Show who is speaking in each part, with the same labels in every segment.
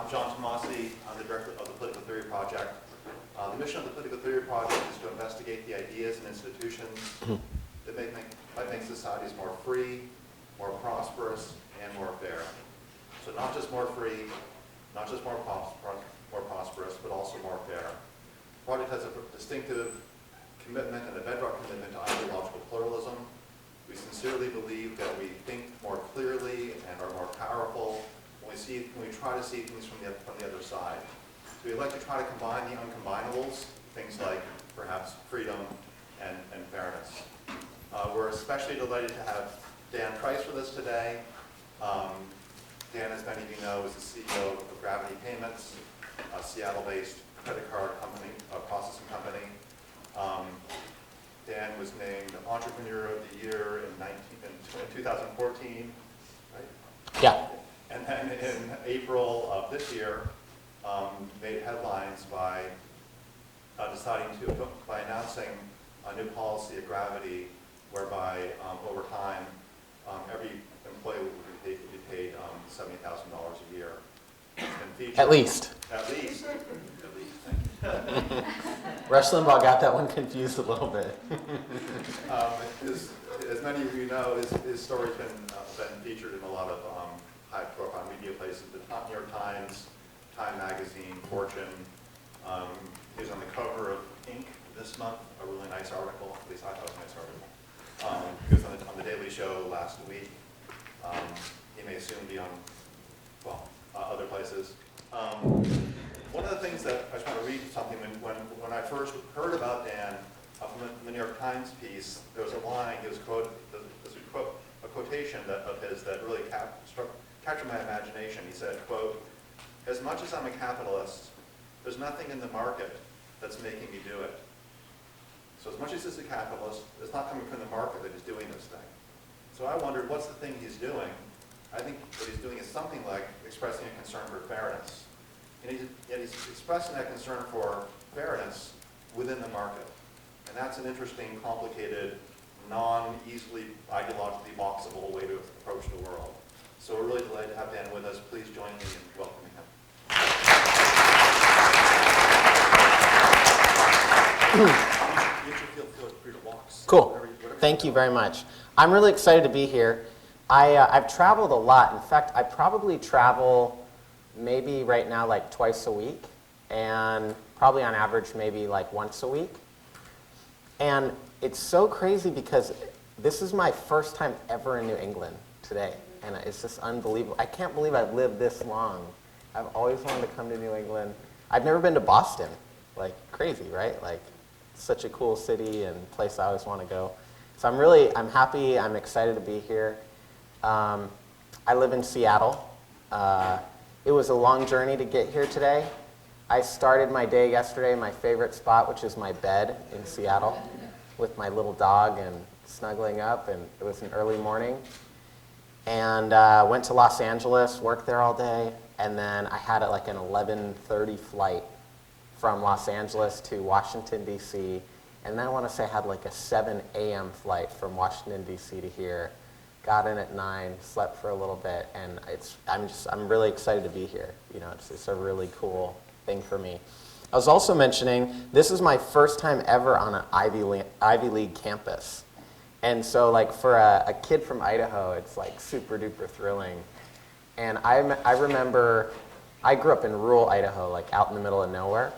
Speaker 1: I'm John Tomasi. I'm the director of the Political Theory Project. The mission of the Political Theory Project is to investigate the ideas and institutions that might make societies more free, more prosperous, and more fair. So not just more free, not just more prosperous, but also more fair. The project has a distinctive commitment and a bedrock commitment to ideological pluralism. We sincerely believe that we think more clearly and are more powerful when we try to see things from the other side. So we like to try to combine the uncombinables, things like perhaps freedom and fairness. We're especially delighted to have Dan Price with us today. Dan, as many of you know, is the CEO of Gravity Payments, a Seattle-based credit card company, processing company. Dan was named Entrepreneur of the Year in 2014, right?
Speaker 2: Yeah.
Speaker 1: And then in April of this year, made headlines by announcing a new policy at Gravity, whereby over time, every employee would be paid $70,000 a year. It's been featured.
Speaker 2: At least.
Speaker 1: At least.
Speaker 2: Rush Limbaugh got that one confused a little bit.
Speaker 1: As many of you know, his story's been featured in a lot of high-profile media places, the New York Times, Time Magazine, Fortune. He was on the cover of Inc. this month, a really nice article, at least I thought it was a nice article. He was on the Daily Show last week. He may soon be on, other places. One of the things that I just want to read something, when I first heard about Dan from the New York Times piece, there was a line, he was a quotation of his that really captured my imagination. He said, quote, "As much as I'm a capitalist, there's nothing in the market that's making me do it." So as much as he's a capitalist, it's not coming from the market that he's doing this thing. So I wondered, what's the thing he's doing? I think what he's doing is something like expressing a concern for fairness. And he's expressing that concern for fairness within the market. And that's an interesting, complicated, non-easily ideologically boxable way to approach the world. So we're really delighted to have Dan with us. Please join me in welcoming him. Feel free to walk.
Speaker 2: Cool.
Speaker 1: Whatever
Speaker 2: Thank you very much. I'm really excited to be here. I've traveled a lot. In fact, I probably travel maybe right now like twice a week, and probably on average maybe like once a week. And it's so crazy because this is my first time ever in New England today, and it's just unbelievable. I can't believe I've lived this long. I've always wanted to come to New England. I've never been to Boston. Like, crazy, right? Like, such a cool city and place I always want to go. So I'm happy, I'm excited to be here. I live in Seattle. It was a long journey to get here today. I started my day yesterday in my favorite spot, which is my bed in Seattle, with my little dog and snuggling up, and it was an early morning. And went to Los Angeles, worked there all day, and then I had like an 11:30 flight from Los Angeles to Washington, D.C., and then I want to say I had like a 7 a.m. flight from Washington, D.C. to here. Got in at 9, slept for a little bit, and I'm really excited to be here. You know, it's a really cool thing for me. I was also mentioning, this is my first time ever on an Ivy League campus. And so like for a kid from Idaho, it's like super duper thrilling. And I remember, I grew up in rural Idaho, like out in the middle of nowhere.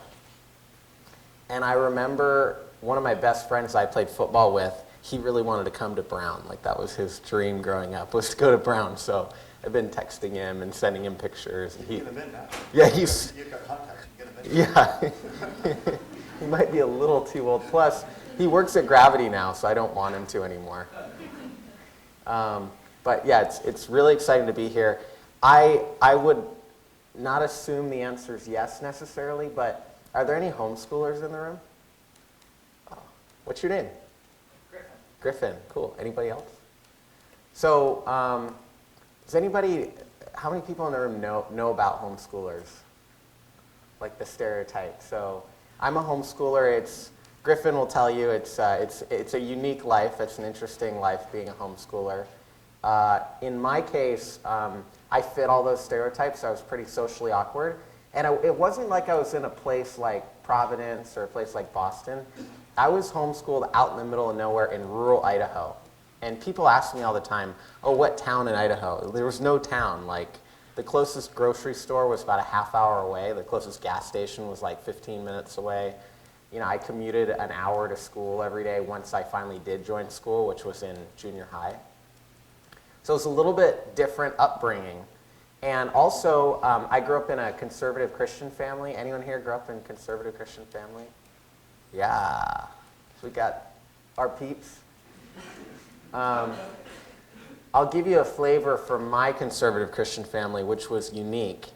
Speaker 2: And I remember one of my best friends I played football with, he really wanted to come to Brown. Like that was his dream growing up, was to go to Brown. So I've been texting him and sending him pictures. And
Speaker 1: Get him in now.
Speaker 2: Yeah, he's...
Speaker 1: You've got contacts. Get him in.
Speaker 2: Yeah. He might be a little too old. Plus, he works at Gravity now, so I don't want him to anymore. But yeah, it's really exciting to be here. I would not assume the answer is yes necessarily, but are there any homeschoolers in the room? Oh. What's your name? Griffin, cool. Anybody else? So, does anybody, how many people in the room know about homeschoolers? Like the stereotype. So, I'm a homeschooler. Griffin will tell you it's a unique life. It's an interesting life being a homeschooler. In my case, I fit all those stereotypes. I was pretty socially awkward. And it wasn't like I was in a place like Providence or a place like Boston. I was homeschooled out in the middle of nowhere in rural Idaho. And people ask me all the time, oh, what town in Idaho? There was no town. Like, the closest grocery store was about a half hour away. The closest gas station was like 15 minutes away. You know, I commuted an hour to school every day once I finally did join school, which was in junior high. So it was a little bit different upbringing. And also, I grew up in a conservative Christian family. Anyone here grew up in a conservative Christian family? Yeah. So we got our peeps. I'll give you a flavor for my conservative Christian family, which was unique.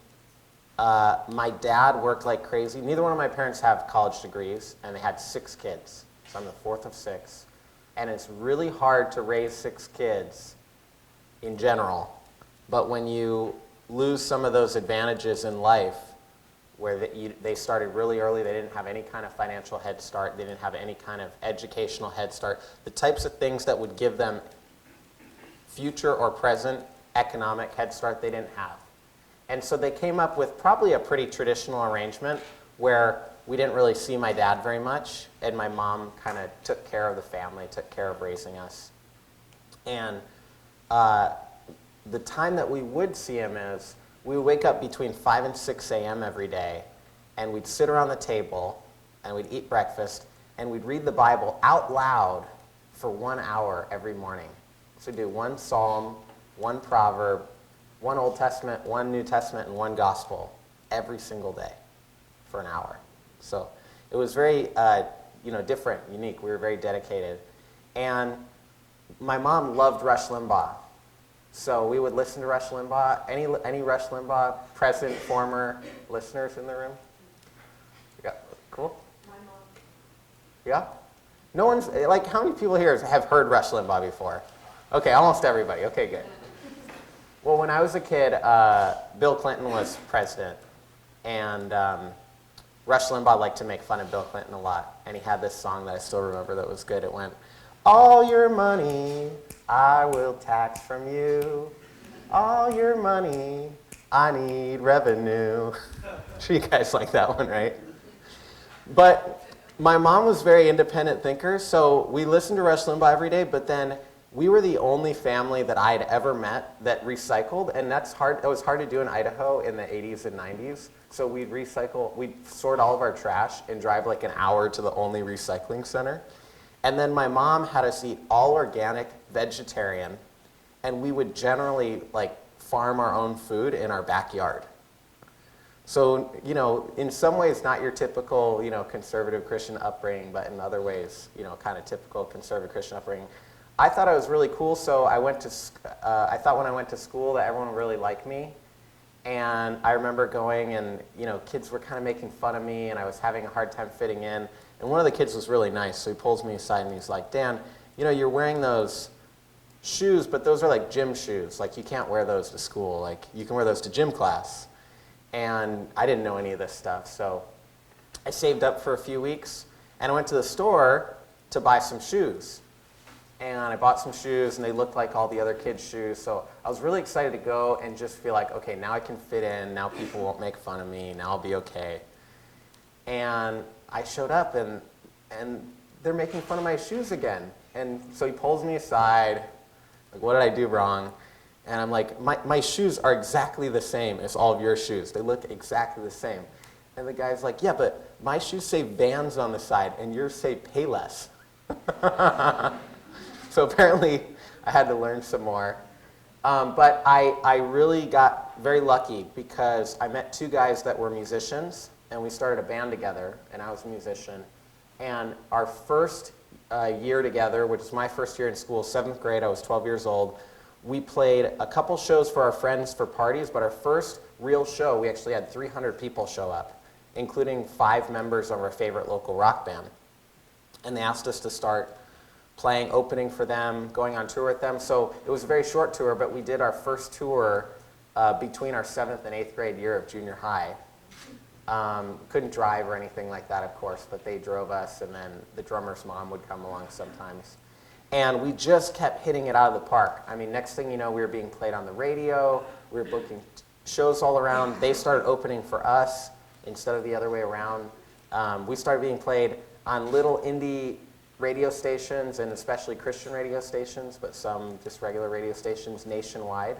Speaker 2: My dad worked like crazy. Neither one of my parents have college degrees, and they had 6 kids. So I'm the 4th of 6. And it's really hard to raise 6 kids in general. But when you lose some of those advantages in life, where they started really early, they didn't have any kind of financial head start, they didn't have any kind of educational head start, the types of things that would give them future or present economic head start they didn't have. And so they came up with probably a pretty traditional arrangement where we didn't really see my dad very much, and my mom kind of took care of the family, took care of raising us. And the time that we would see him is we would wake up between 5 and 6 a.m. every day, and we'd sit around the table, and we'd eat breakfast, and we'd read the Bible out loud for 1 hour every morning. So we'd do 1 psalm, 1 proverb, 1 Old Testament, 1 New Testament, and 1 gospel every single day for an hour. So it was very different, unique. We were very dedicated. And my mom loved Rush Limbaugh. So we would listen to Rush Limbaugh. Any Rush Limbaugh present, former listeners in the room? Yeah, cool.
Speaker 3: My mom.
Speaker 2: Yeah? No one's, like, how many people here have heard Rush Limbaugh before? Okay, almost everybody. Okay, good. Well, when I was a kid, Bill Clinton was president, and Rush Limbaugh liked to make fun of Bill Clinton a lot, and he had this song that I still remember that was good. It went, "All your money I will tax from you. All your money I need revenue." Sure, you guys like that one, right? But my mom was a very independent thinker, so we listened to Rush Limbaugh every day, but then we were the only family that I had ever met that recycled, and that's hard. It was hard to do in Idaho in the 80s and 90s. So we'd sort all of our trash and drive like an hour to the only recycling center. And then my mom had us eat all organic, vegetarian, and we would generally like farm our own food in our backyard. So, in some ways not your typical, conservative Christian upbringing, but in other ways, kind of typical conservative Christian upbringing. I thought I was really cool, so I thought when I went to school that everyone would really like me. And I remember going and, kids were kind of making fun of me, and I was having a hard time fitting in. And one of the kids was really nice, so he pulls me aside and he's like, "Dan, you're wearing those shoes, but those are like gym shoes. Like, you can't wear those to school. Like, you can wear those to gym class." And I didn't know any of this stuff, so I saved up for a few weeks, and I went to the store to buy some shoes. And I bought some shoes, and they looked like all the other kids' shoes. So I was really excited to go and just feel like, okay, now I can fit in. Now people won't make fun of me. Now I'll be okay. And I showed up, and they're making fun of my shoes again. And so he pulls me aside, like, "What did I do wrong?" And I'm like, my shoes are exactly the same as all of your shoes. They look exactly the same. And the guy's like, "Yeah, but my shoes say Vans on the side, and yours say Payless." So apparently I had to learn some more. But I really got very lucky because I met 2 guys that were musicians, and we started a band together, and I was a musician. And our first year together, which was my first year in school, 7th grade, I was 12 years old, we played a couple shows for our friends for parties, but our first real show, we actually had 300 people show up, including 5 members of our favorite local rock band. And they asked us to start playing, opening for them, going on tour with them. So it was a very short tour, but we did our first tour between our 7th and 8th grade year of junior high. Couldn't drive or anything like that, of course, but they drove us, and then the drummer's mom would come along sometimes. And we just kept hitting it out of the park. I mean, next thing you know, we were being played on the radio, we were booking shows all around. They started opening for us instead of the other way around. We started being played on little indie radio stations, and especially Christian radio stations, but some just regular radio stations nationwide.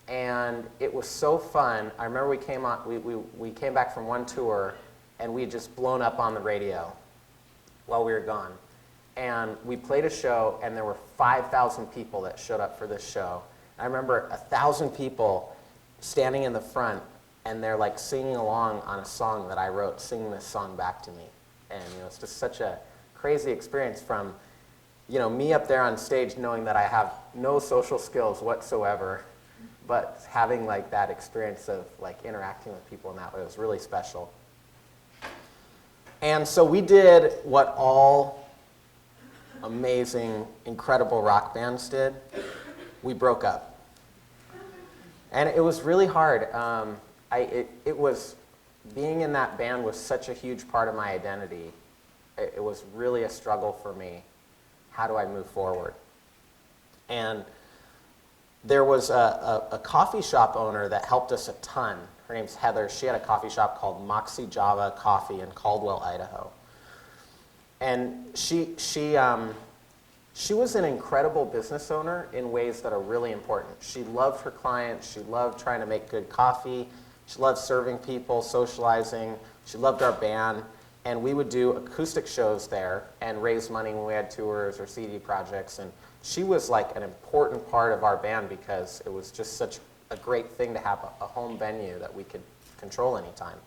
Speaker 2: And it was so fun. I remember we came back from one tour, and we had just blown up on the radio while we were gone. And we played a show, and there were 5,000 people that showed up for this show. I remember 1,000 people standing in the front, and they're like singing along on a song that I wrote, singing this song back to me. And it's just such a crazy experience from me up there on stage knowing that I have no social skills whatsoever, but having like that experience of like interacting with people in that way was really special. And so we did what all amazing, incredible rock bands did. We broke up. And it was really hard. Being in that band was such a huge part of my identity. It was really a struggle for me. How do I move forward? And there was a coffee shop owner that helped us a ton. Her name's Heather. She had a coffee shop called Moxie Java Coffee in Caldwell, Idaho. And she was an incredible business owner in ways that are really important. She loved her clients. She loved trying to make good coffee. She loved serving people, socializing. She loved our band. And we would do acoustic shows there and raise money when we had tours or CD projects. And she was like an important part of our band because it was just such a great thing to have a home venue that we could control anytime.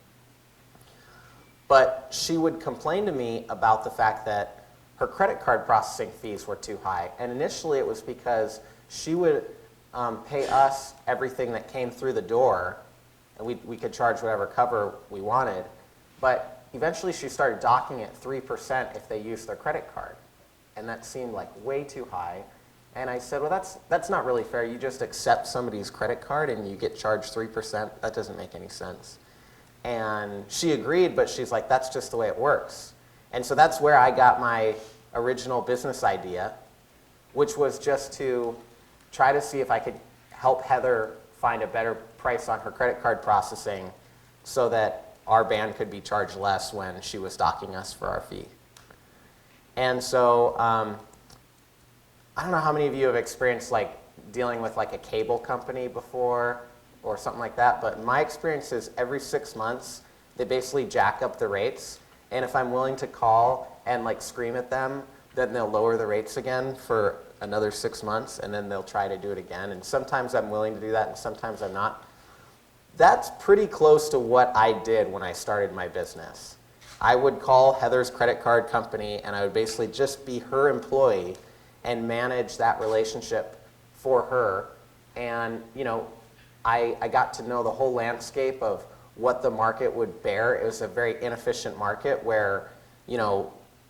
Speaker 2: But she would complain to me about the fact that her credit card processing fees were too high. And initially it was because she would pay us everything that came through the door, and we could charge whatever cover we wanted. But eventually she started docking it 3% if they used their credit card. And that seemed like way too high. And I said, well, that's not really fair. You just accept somebody's credit card and you get charged 3%. That doesn't make any sense. And she agreed, but she's like, that's just the way it works. And so that's where I got my original business idea, which was just to try to see if I could help Heather find a better price on her credit card processing so that our band could be charged less when she was docking us for our fee. And so I don't know how many of you have experienced like dealing with like a cable company before or something like that, but my experience is every 6 months they basically jack up the rates, and if I'm willing to call and like scream at them, then they'll lower the rates again for another 6 months, and then they'll try to do it again. And sometimes I'm willing to do that and sometimes I'm not. That's pretty close to what I did when I started my business. I would call Heather's credit card company and I would basically just be her employee and manage that relationship for her. And I got to know the whole landscape of what the market would bear. It was a very inefficient market where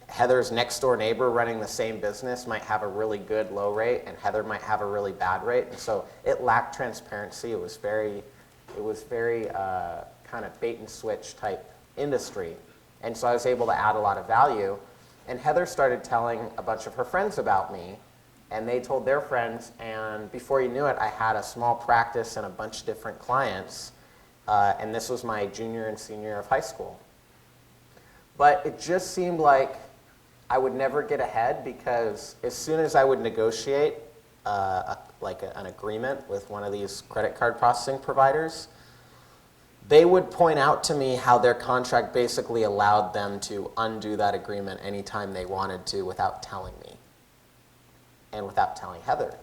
Speaker 2: Heather's next door neighbor running the same business might have a really good low rate and Heather might have a really bad rate. And so it lacked transparency. It was very kind of bait and switch type industry. And so I was able to add a lot of value. And Heather started telling a bunch of her friends about me, and they told their friends, and before you knew it, I had a small practice and a bunch of different clients, and this was my junior and senior year of high school. But it just seemed like I would never get ahead because as soon as I would negotiate an agreement with one of these credit card processing providers, they would point out to me how their contract basically allowed them to undo that agreement anytime they wanted to without telling me and without telling Heather.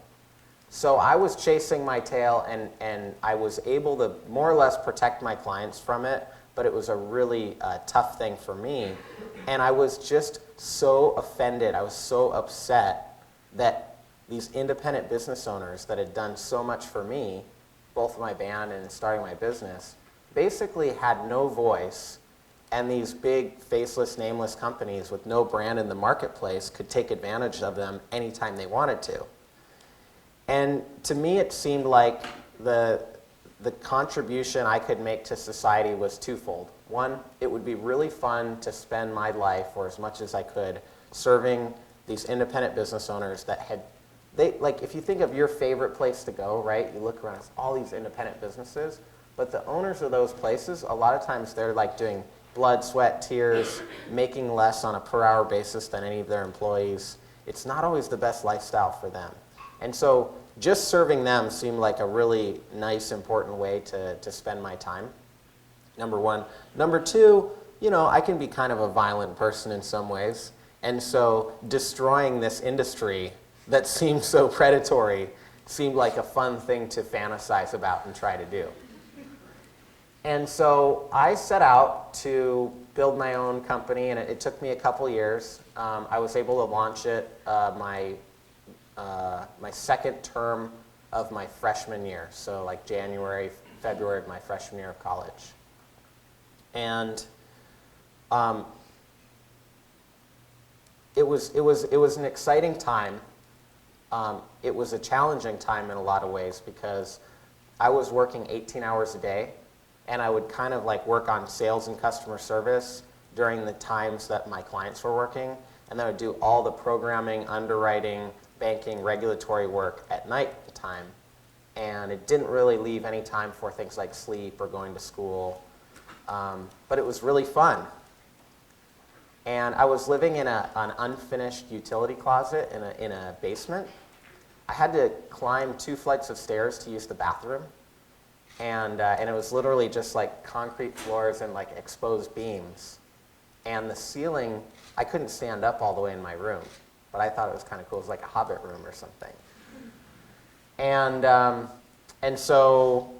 Speaker 2: So I was chasing my tail, and I was able to more or less protect my clients from it, but it was a really tough thing for me. And I was just so offended, I was so upset that these independent business owners that had done so much for me, both my band and starting my business, basically had no voice, and these big faceless, nameless companies with no brand in the marketplace could take advantage of them anytime they wanted to. And to me, it seemed like the contribution I could make to society was twofold. One, it would be really fun to spend my life, or as much as I could, serving these independent business owners that had, like if you think of your favorite place to go, right? You look around, it's all these independent businesses, but the owners of those places, a lot of times they're like doing blood, sweat, tears, making less on a per hour basis than any of their employees. It's not always the best lifestyle for them. And so just serving them seemed like a really nice, important way to spend my time, number one. Number two, you know, I can be kind of a violent person in some ways. And so destroying this industry that seemed so predatory seemed like a fun thing to fantasize about and try to do. And so I set out to build my own company, and it took me a couple years. I was able to launch it my second term of my freshman year, so like January, February of my freshman year of college. And it was an exciting time. It was a challenging time in a lot of ways because I was working 18 hours a day, and I would kind of like work on sales and customer service during the times that my clients were working, and then I would do all the programming, underwriting, banking, regulatory work at night at the time. And it didn't really leave any time for things like sleep or going to school. But it was really fun. And I was living in an unfinished utility closet in a basement. I had to climb 2 flights of stairs to use the bathroom. And it was literally just like concrete floors and like exposed beams. And the ceiling, I couldn't stand up all the way in my room, but I thought it was kind of cool. It was like a hobbit room or something. And so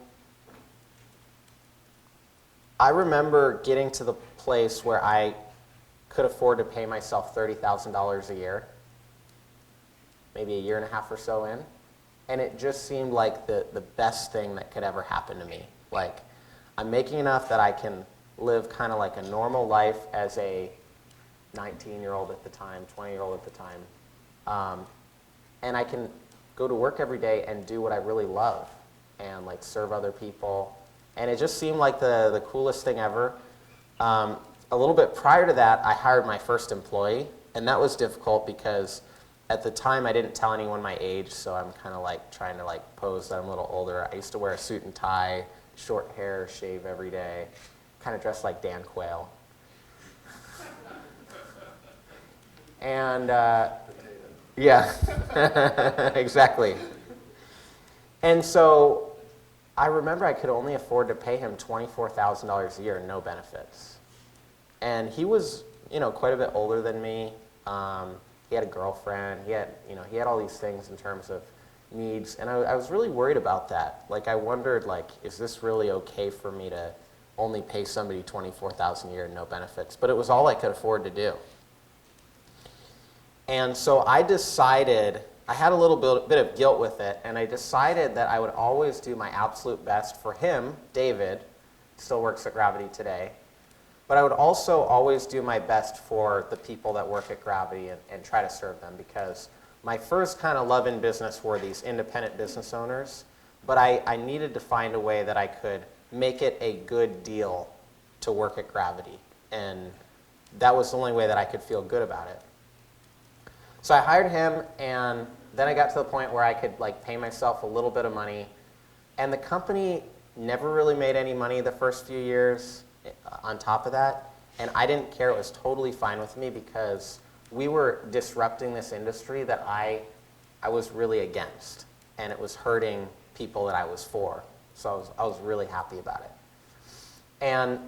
Speaker 2: I remember getting to the place where I could afford to pay myself $30,000 a year, maybe a year and a half or so in. And it just seemed like the best thing that could ever happen to me. Like, I'm making enough that I can live kind of like a normal life as a 19-year-old at the time, 20-year-old at the time. And I can go to work every day and do what I really love and like serve other people. And it just seemed like the coolest thing ever. A little bit prior to that, I hired my first employee, and that was difficult because at the time I didn't tell anyone my age, so I'm kind of like trying to like pose that I'm a little older. I used to wear a suit and tie, short hair, shave every day, kind of dressed like Dan Quayle. And yeah, exactly. And so I remember I could only afford to pay him $24,000 a year, no benefits. And he was, you know, quite a bit older than me. He had a girlfriend. He had all these things in terms of needs, and I was really worried about that. Like, I wondered, like, is this really okay for me to only pay somebody $24,000 a year and no benefits? But it was all I could afford to do. And so I decided, I had a little bit of guilt with it, and I decided that I would always do my absolute best for him, David, still works at Gravity today, but I would also always do my best for the people that work at Gravity and try to serve them, because my first kind of love in business were these independent business owners, but I needed to find a way that I could make it a good deal to work at Gravity, and that was the only way that I could feel good about it. So I hired him, and then I got to the point where I could like pay myself a little bit of money, and the company never really made any money the first few years on top of that, and I didn't care. It was totally fine with me because we were disrupting this industry that I was really against, and it was hurting people that I was for. So I was really happy about it. And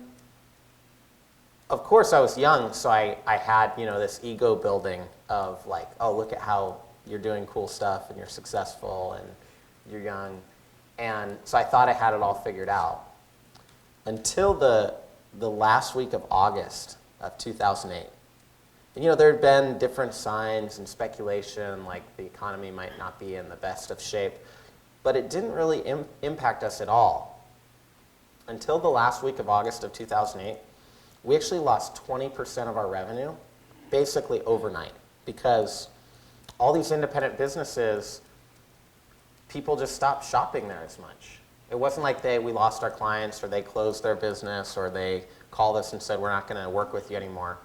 Speaker 2: of course I was young, so I had, you know, this ego building of like, oh, look at how you're doing cool stuff and you're successful and you're young. And so I thought I had it all figured out until the last week of August of 2008. And, you know, there had been different signs and speculation, like the economy might not be in the best of shape, but it didn't really impact us at all. Until the last week of August of 2008, we actually lost 20% of our revenue, basically overnight, because all these independent businesses, people just stopped shopping there as much. It wasn't like we lost our clients or they closed their business or they called us and said, we're not going to work with you anymore.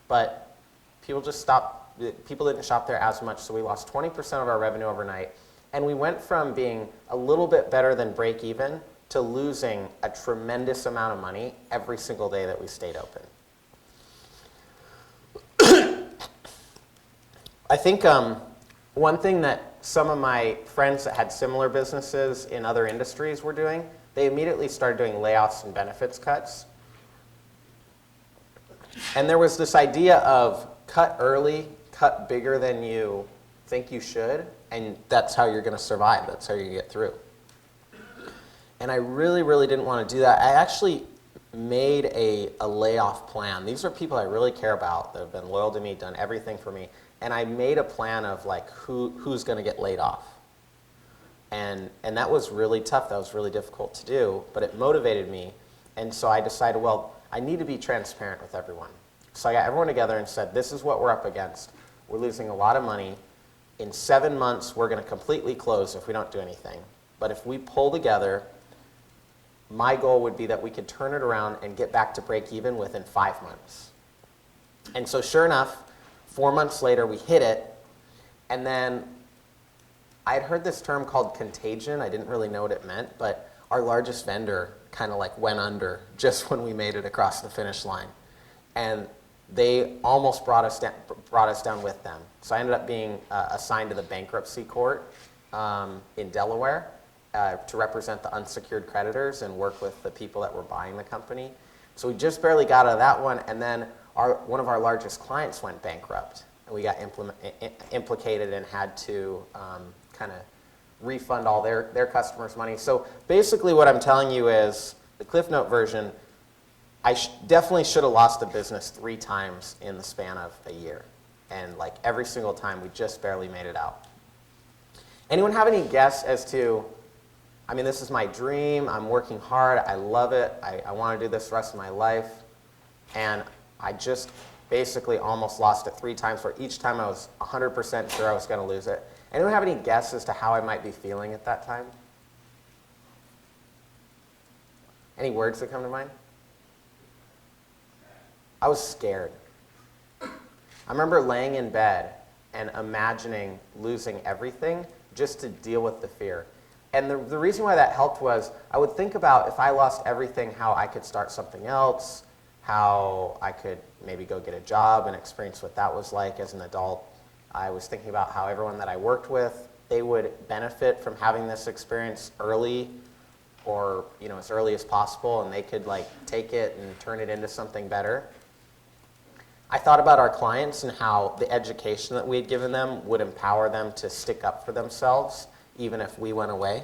Speaker 2: But people just stopped People didn't shop there as much, so we lost 20% of our revenue overnight. And we went from being a little bit better than break even to losing a tremendous amount of money every single day that we stayed open. I think one thing that some of my friends that had similar businesses in other industries were doing, they immediately started doing layoffs and benefits cuts. And there was this idea of cut early, cut bigger than you think you should, and that's how you're going to survive. That's how you get through. And I really, really didn't want to do that. I actually made a layoff plan. These are people I really care about that have been loyal to me, done everything for me. And I made a plan of like who's going to get laid off. And that was really tough. That was really difficult to do, but it motivated me. And so I decided, well, I need to be transparent with everyone. So I got everyone together and said, this is what we're up against. We're losing a lot of money. In 7 months, we're going to completely close if we don't do anything. But if we pull together, my goal would be that we could turn it around and get back to break even within 5 months. And so sure enough, 4 months later, we hit it. And then I had heard this term called contagion. I didn't really know what it meant, but our largest vendor kind of like went under just when we made it across the finish line. And they almost brought us down with them. So I ended up being assigned to the bankruptcy court in Delaware to represent the unsecured creditors and work with the people that were buying the company. So we just barely got out of that one, and then one of our largest clients went bankrupt, and we got implicated and had to kind of refund all their customers' money. So basically what I'm telling you is, the Cliff Note version, I definitely should have lost the business 3 times in the span of a year. And like every single time, we just barely made it out. Anyone have any guess as to, I mean, this is my dream, I'm working hard, I love it, I want to do this the rest of my life, and I just basically almost lost it 3 times, where each time I was 100% sure I was going to lose it. Anyone have any guess as to how I might be feeling at that time? Any words that come to mind? I was scared. I remember laying in bed and imagining losing everything just to deal with the fear. And the reason why that helped was I would think about if I lost everything, how I could start something else, how I could maybe go get a job and experience what that was like as an adult. I was thinking about how everyone that I worked with, they would benefit from having this experience early, or as early as possible, and they could like take it and turn it into something better. I thought about our clients and how the education that we had given them would empower them to stick up for themselves even if we went away.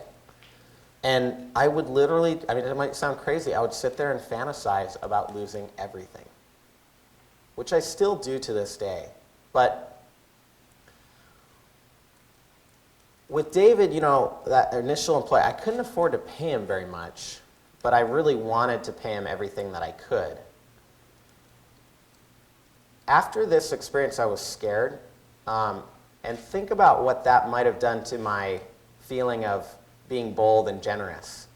Speaker 2: And I would literally, I mean, it might sound crazy, I would sit there and fantasize about losing everything, which I still do to this day. But with David, that initial employee, I couldn't afford to pay him very much, but I really wanted to pay him everything that I could. After this experience, I was scared, and think about what that might have done to my feeling of being bold and generous.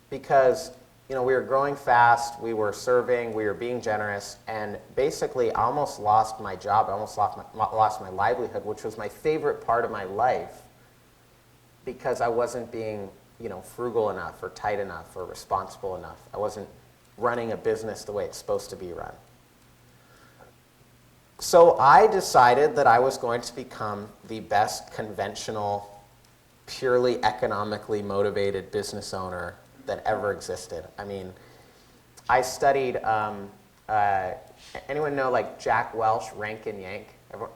Speaker 2: Because, we were growing fast, we were serving, we were being generous, and basically I almost lost my job, I almost lost my livelihood, which was my favorite part of my life, because I wasn't being, frugal enough or tight enough or responsible enough. I wasn't running a business the way it's supposed to be run. So I decided that I was going to become the best conventional, purely economically motivated business owner that ever existed. I mean, I studied, anyone know like Jack Welch, rank and yank?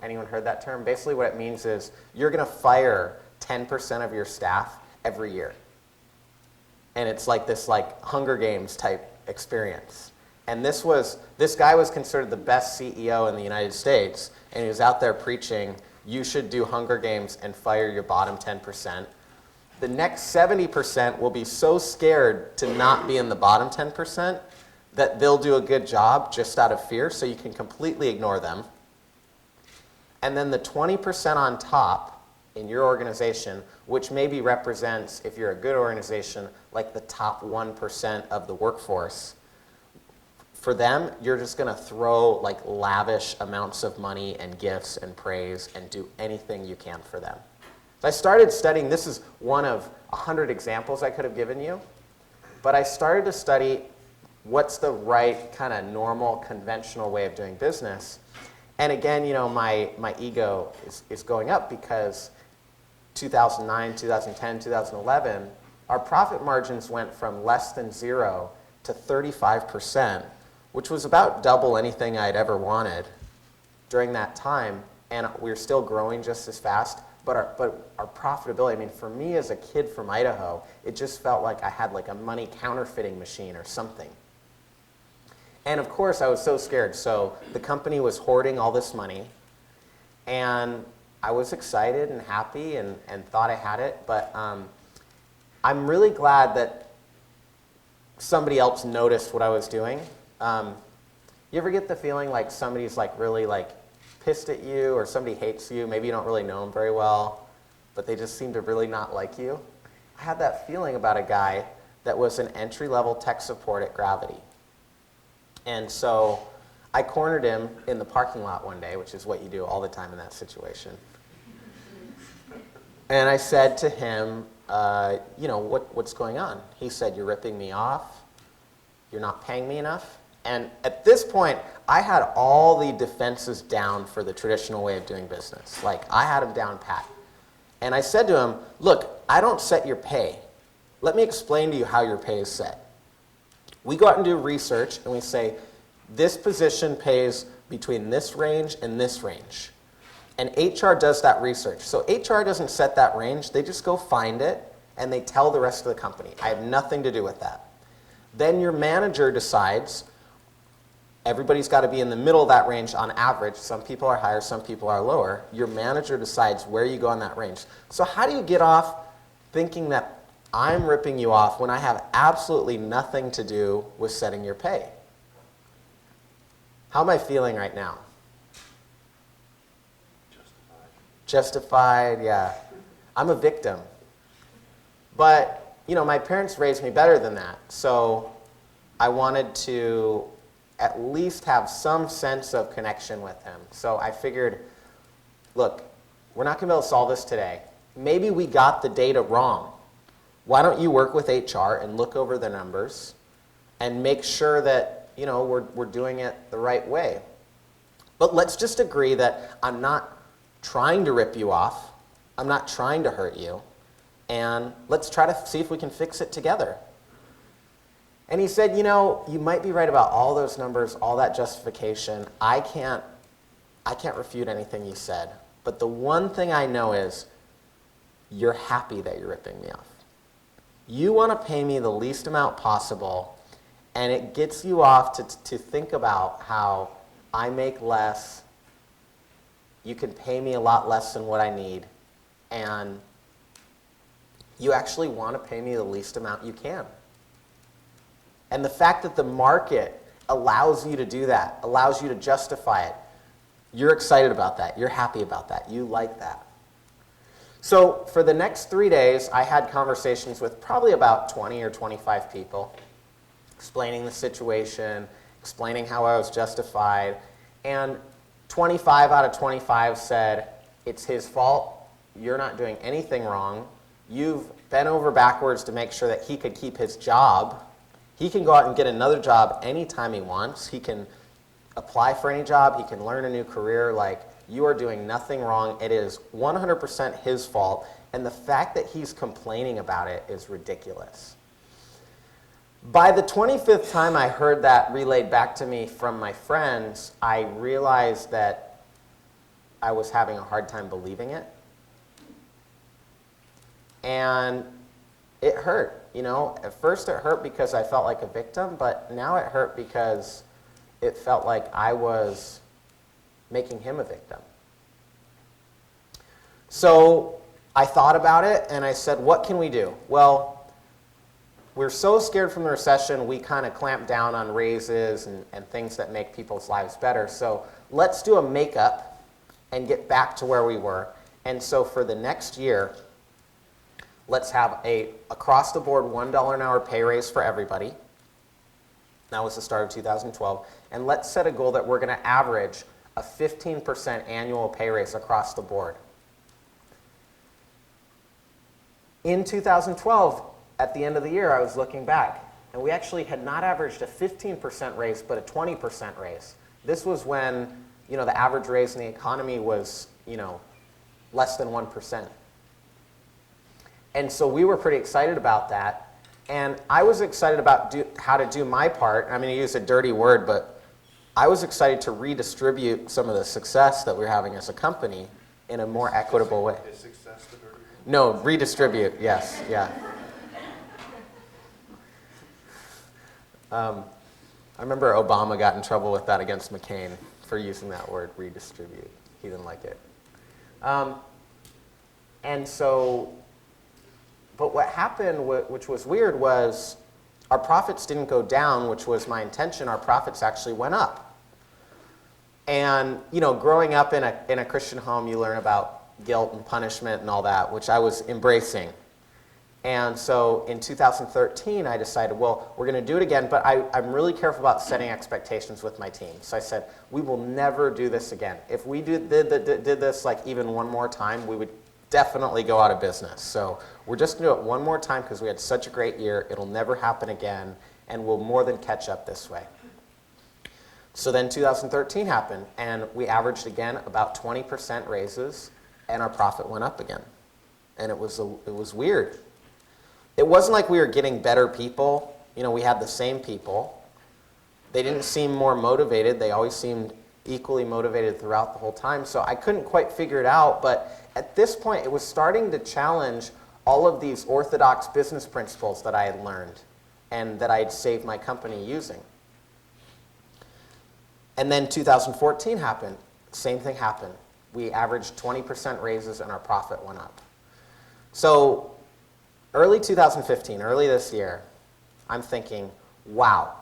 Speaker 2: Anyone heard that term? Basically what it means is you're going to fire 10% of your staff every year. And it's like this Hunger Games type experience. And this guy was considered the best CEO in the United States, and he was out there preaching, you should do Hunger Games and fire your bottom 10%. The next 70% will be so scared to not be in the bottom 10% that they'll do a good job just out of fear, so you can completely ignore them. And then the 20% on top in your organization, which maybe represents, if you're a good organization, like the top 1% of the workforce, for them, you're just going to throw like lavish amounts of money and gifts and praise and do anything you can for them. So I started studying. This is one of 100 examples I could have given you. But I started to study what's the right kind of normal, conventional way of doing business. And again, you know, my ego is going up because 2009, 2010, 2011, our profit margins went from less than 0 to 35%, which was about double anything I'd ever wanted during that time. And we were still growing just as fast. But our profitability, I mean, for me as a kid from Idaho, it just felt like I had like a money counterfeiting machine or something. And of course, I was so scared. So the company was hoarding all this money. And I was excited and happy and thought I had it. But I'm really glad that somebody else noticed what I was doing. You ever get the feeling like somebody's like really like pissed at you, or somebody hates you? Maybe you don't really know them very well, but they just seem to really not like you. I had that feeling about a guy that was an entry-level tech support at Gravity. And so I cornered him in the parking lot one day, which is what you do all the time in that situation. And I said to him, you know, what's going on? He said, "You're ripping me off. You're not paying me enough." And at this point, I had all the defenses down for the traditional way of doing business. Like, I had them down pat. And I said to him, "Look, I don't set your pay. Let me explain to you how your pay is set. We go out and do research, and we say, this position pays between this range and this range. And HR does that research. So HR doesn't set that range. They just go find it, and they tell the rest of the company. I have nothing to do with that. Then your manager decides, everybody's got to be in the middle of that range on average. Some people are higher, some people are lower. Your manager decides where you go in that range. So how do you get off thinking that I'm ripping you off when I have absolutely nothing to do with setting your pay?" How am I feeling right now? Justified, yeah. I'm a victim. But, you know, my parents raised me better than that. So I wanted to at least have some sense of connection with him. So I figured, look, we're not going to be able to solve this today. Maybe we got the data wrong. Why don't you work with HR and look over the numbers and make sure that, you know, we're doing it the right way. But let's just agree that I'm not trying to rip you off. I'm not trying to hurt you. And let's try to see if we can fix it together. And he said, you know, you might be right about all those numbers, all that justification. I can't refute anything you said. But the one thing I know is you're happy that you're ripping me off. You want to pay me the least amount possible, and it gets you off to think about how I make less, you can pay me a lot less than what I need, and you actually want to pay me the least amount you can. And the fact that the market allows you to do that, allows you to justify it, you're excited about that. You're happy about that. You like that. So for the next 3 days, I had conversations with probably about 20 or 25 people, explaining the situation, explaining how I was justified. And 25 out of 25 said, it's his fault. You're not doing anything wrong. You've bent over backwards to make sure that he could keep his job. He can go out and get another job anytime he wants. He can apply for any job. He can learn a new career. Like, you are doing nothing wrong. It is 100% his fault. And the fact that he's complaining about it is ridiculous. By the 25th time I heard that relayed back to me from my friends, I realized that I was having a hard time believing it. And it hurt. You know, at first it hurt because I felt like a victim, but now it hurt because it felt like I was making him a victim. So I thought about it and I said, what can we do? Well, we're so scared from the recession, we kind of clamp down on raises and things that make people's lives better. So let's do a makeup and get back to where we were. And so for the next year, let's have a across-the-board $1 an hour pay raise for everybody. That was the start of 2012. And let's set a goal that we're going to average a 15% annual pay raise across the board. In 2012, at the end of the year, I was looking back, and we actually had not averaged a 15% raise, but a 20% raise. This was when, the average raise in the economy was, less than 1%. And so we were pretty excited about that. And I was excited about how to do my part. I'm going to use a dirty word, but I was excited to redistribute some of the success that we're having as a company in a more equitable way.
Speaker 1: Is success the dirty word?
Speaker 2: No, redistribute, yes, yeah. I remember Obama got in trouble with that against McCain for using that word, redistribute. He didn't like it. And so, but what happened, which was weird, was our profits didn't go down, which was my intention. Our profits actually went up. And, growing up in a Christian home, you learn about guilt and punishment and all that, which I was embracing. And so in 2013, I decided, well, we're going to do it again, but I'm really careful about setting expectations with my team. So I said, we will never do this again. If we did this like even one more time, we would definitely go out of business. So we're just going to do it one more time because we had such a great year. It'll never happen again, and we'll more than catch up this way. So then 2013 happened, and we averaged again about 20% raises, and our profit went up again. And it was weird. It wasn't like we were getting better people. We had the same people. They didn't seem more motivated. They always seemed equally motivated throughout the whole time. So I couldn't quite figure it out. But at this point, it was starting to challenge all of these orthodox business principles that I had learned and that I had saved my company using. And then 2014 happened. Same thing happened. We averaged 20% raises and our profit went up. So early 2015, early this year, I'm thinking, wow,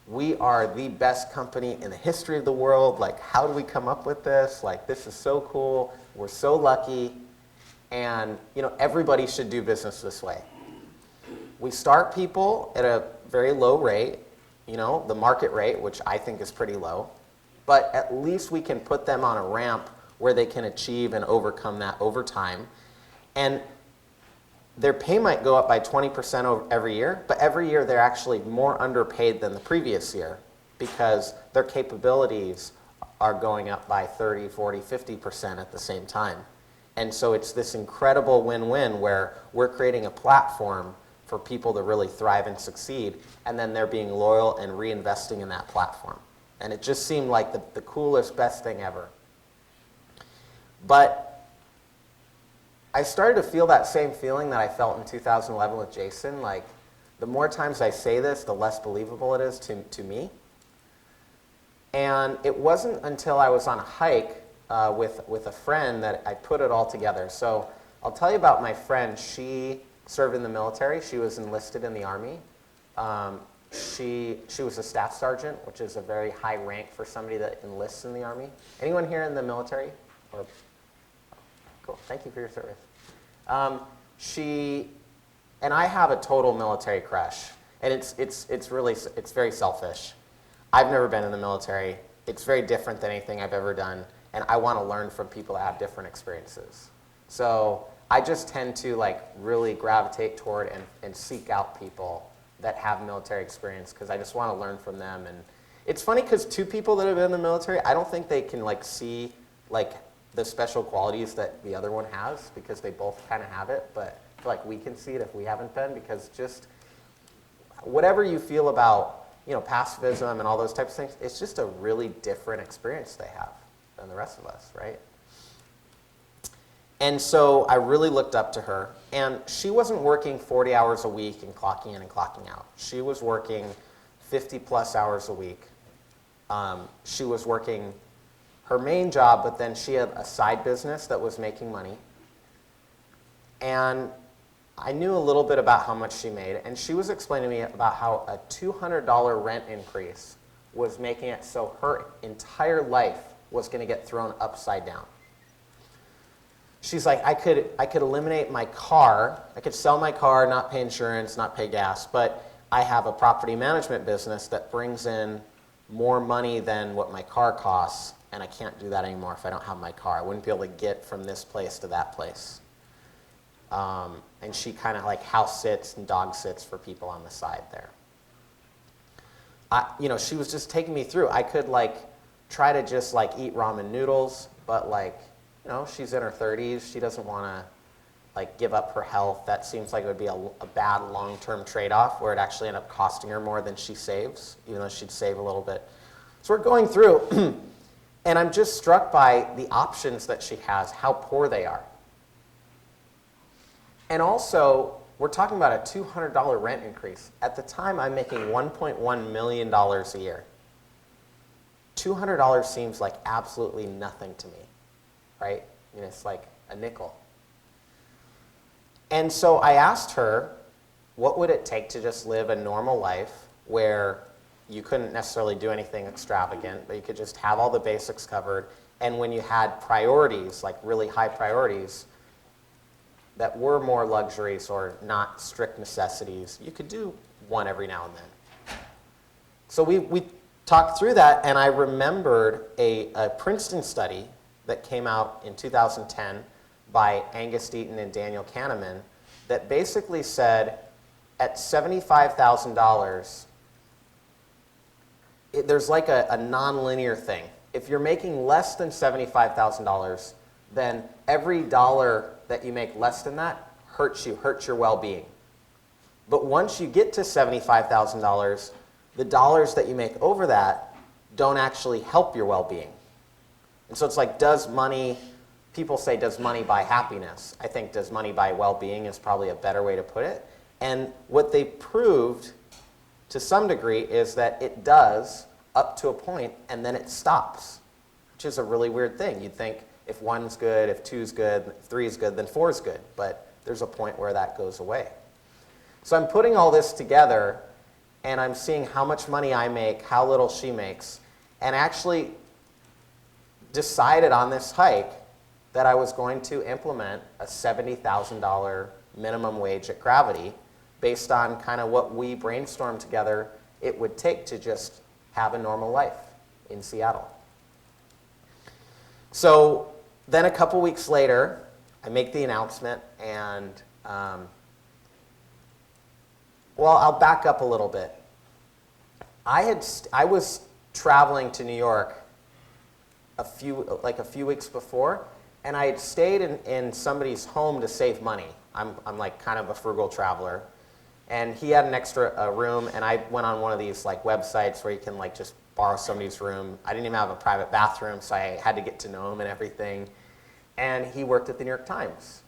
Speaker 2: we are the best company in the history of the world. Like, how do we come up with this? Like, this is so cool. We're so lucky. And, everybody should do business this way. We start people at a very low rate, the market rate, which I think is pretty low. But at least we can put them on a ramp where they can achieve and overcome that over time. And their pay might go up by 20% every year, but every year they're actually more underpaid than the previous year because their capabilities are going up by 30, 40, 50% at the same time. And so it's this incredible win-win where we're creating a platform for people to really thrive and succeed, and then they're being loyal and reinvesting in that platform. And it just seemed like the coolest, best thing ever. But I started to feel that same feeling that I felt in 2011 with Jason. Like, the more times I say this, the less believable it is to me. And it wasn't until I was on a hike with a friend that I put it all together. So I'll tell you about my friend. She served in the military. She was enlisted in the Army. She was a staff sergeant, which is a very high rank for somebody that enlists in the Army. Anyone here in the military? Cool. Thank you for your service. And I have a total military crush, and it's very selfish. I've never been in the military. It's very different than anything I've ever done, and I want to learn from people that have different experiences. So I just tend to really gravitate toward and seek out people that have military experience because I just want to learn from them. And it's funny because two people that have been in the military, I don't think they can see the special qualities that the other one has because they both kind of have it, but I feel like we can see it if we haven't been, because just whatever you feel about pacifism and all those types of things, it's just a really different experience they have than the rest of us, right? And so I really looked up to her, and she wasn't working 40 hours a week and clocking in and clocking out. She was working 50 plus hours a week. She was working her main job, but then she had a side business that was making money. And I knew a little bit about how much she made, and she was explaining to me about how a $200 rent increase was making it so her entire life was going to get thrown upside down. She's like, I could eliminate my car, I could sell my car, not pay insurance, not pay gas, but I have a property management business that brings in more money than what my car costs, and I can't do that anymore if I don't have my car. I wouldn't be able to get from this place to that place. And she kind of like house sits and dog sits for people on the side there. She was just taking me through. I could like try to just like eat ramen noodles, but like, she's in her 30s. She doesn't want to like give up her health. That seems like it would be a bad long-term trade-off where it actually end up costing her more than she saves, even though she'd save a little bit. So we're going through, and I'm just struck by the options that she has, how poor they are. And also, we're talking about a $200 rent increase. At the time, I'm making $1.1 million a year. $200 seems like absolutely nothing to me, right? It's like a nickel. And so I asked her, what would it take to just live a normal life where you couldn't necessarily do anything extravagant, but you could just have all the basics covered, and when you had priorities, like really high priorities, that were more luxuries or not strict necessities, you could do one every now and then. So we talked through that, and I remembered a Princeton study that came out in 2010 by Angus Deaton and Daniel Kahneman that basically said at $75,000, there's like a non-linear thing. If you're making less than $75,000, then every dollar that you make less than that hurts your well-being. But once you get to $75,000, the dollars that you make over that don't actually help your well-being. And so it's like, people say, does money buy happiness? I think does money buy well-being is probably a better way to put it. And what they proved to some degree is that it does up to a point, and then it stops, which is a really weird thing. You'd think if one's good, if two's good, if three's good, then four's good. But there's a point where that goes away. So I'm putting all this together, and I'm seeing how much money I make, how little she makes, and actually decided on this hike that I was going to implement a $70,000 minimum wage at Gravity based on kind of what we brainstormed together it would take to just have a normal life in Seattle. So then a couple weeks later, I make the announcement, and I'll back up a little bit. I was traveling to New York a few weeks before, and I had stayed in somebody's home to save money. I'm like kind of a frugal traveler, and he had an extra room, and I went on one of these like websites where you can like just borrow somebody's room. I didn't even have a private bathroom, so I had to get to know him and everything. And he worked at the New York Times,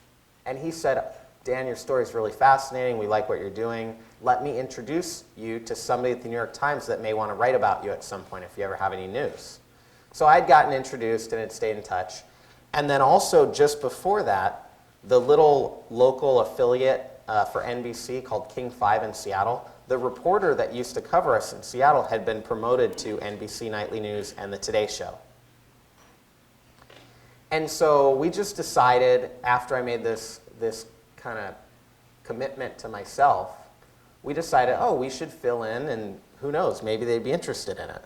Speaker 2: and he said, "Dan, your story's really fascinating. We like what you're doing. Let me introduce you to somebody at the New York Times that may want to write about you at some point if you ever have any news." So I'd gotten introduced and had stayed in touch. And then also just before that, the little local affiliate for NBC called King 5 in Seattle, the reporter that used to cover us in Seattle had been promoted to NBC Nightly News and the Today Show. And so we just decided, after I made this kind of commitment to myself, we decided, we should fill in, and who knows, maybe they'd be interested in it.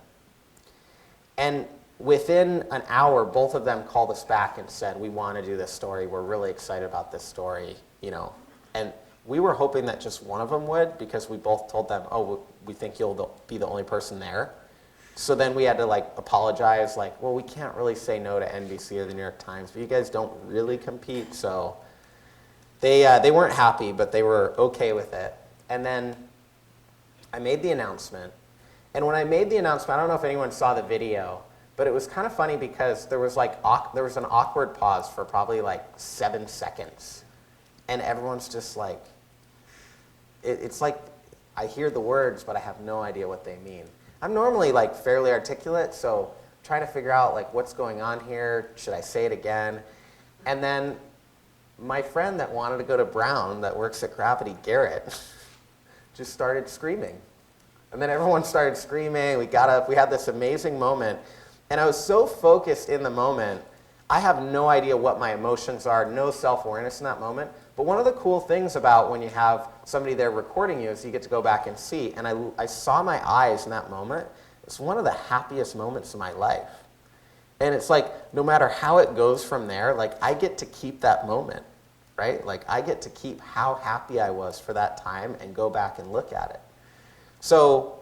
Speaker 2: And within an hour, both of them called us back and said, "We want to do this story. We're really excited about this story," And we were hoping that just one of them would, because we both told them, we think you'll be the only person there. So then we had to like apologize, like, well, we can't really say no to NBC or the New York Times, but you guys don't really compete. So they weren't happy, but they were okay with it. And then I made the announcement. And when I made the announcement, I don't know if anyone saw the video, but it was kind of funny because there was an awkward pause for probably like 7 seconds. And everyone's just like, it's like I hear the words, but I have no idea what they mean. I'm normally like fairly articulate, so I'm trying to figure out like what's going on here. Should I say it again? And then my friend that wanted to go to Brown that works at Gravity, Garrett, just started screaming. And then everyone started screaming. We got up. We had this amazing moment. And I was so focused in the moment, I have no idea what my emotions are, no self-awareness in that moment. But one of the cool things about when you have somebody there recording you is you get to go back and see. And I saw my eyes in that moment. It's one of the happiest moments of my life. And it's like, no matter how it goes from there, like I get to keep that moment, right? Like I get to keep how happy I was for that time and go back and look at it. So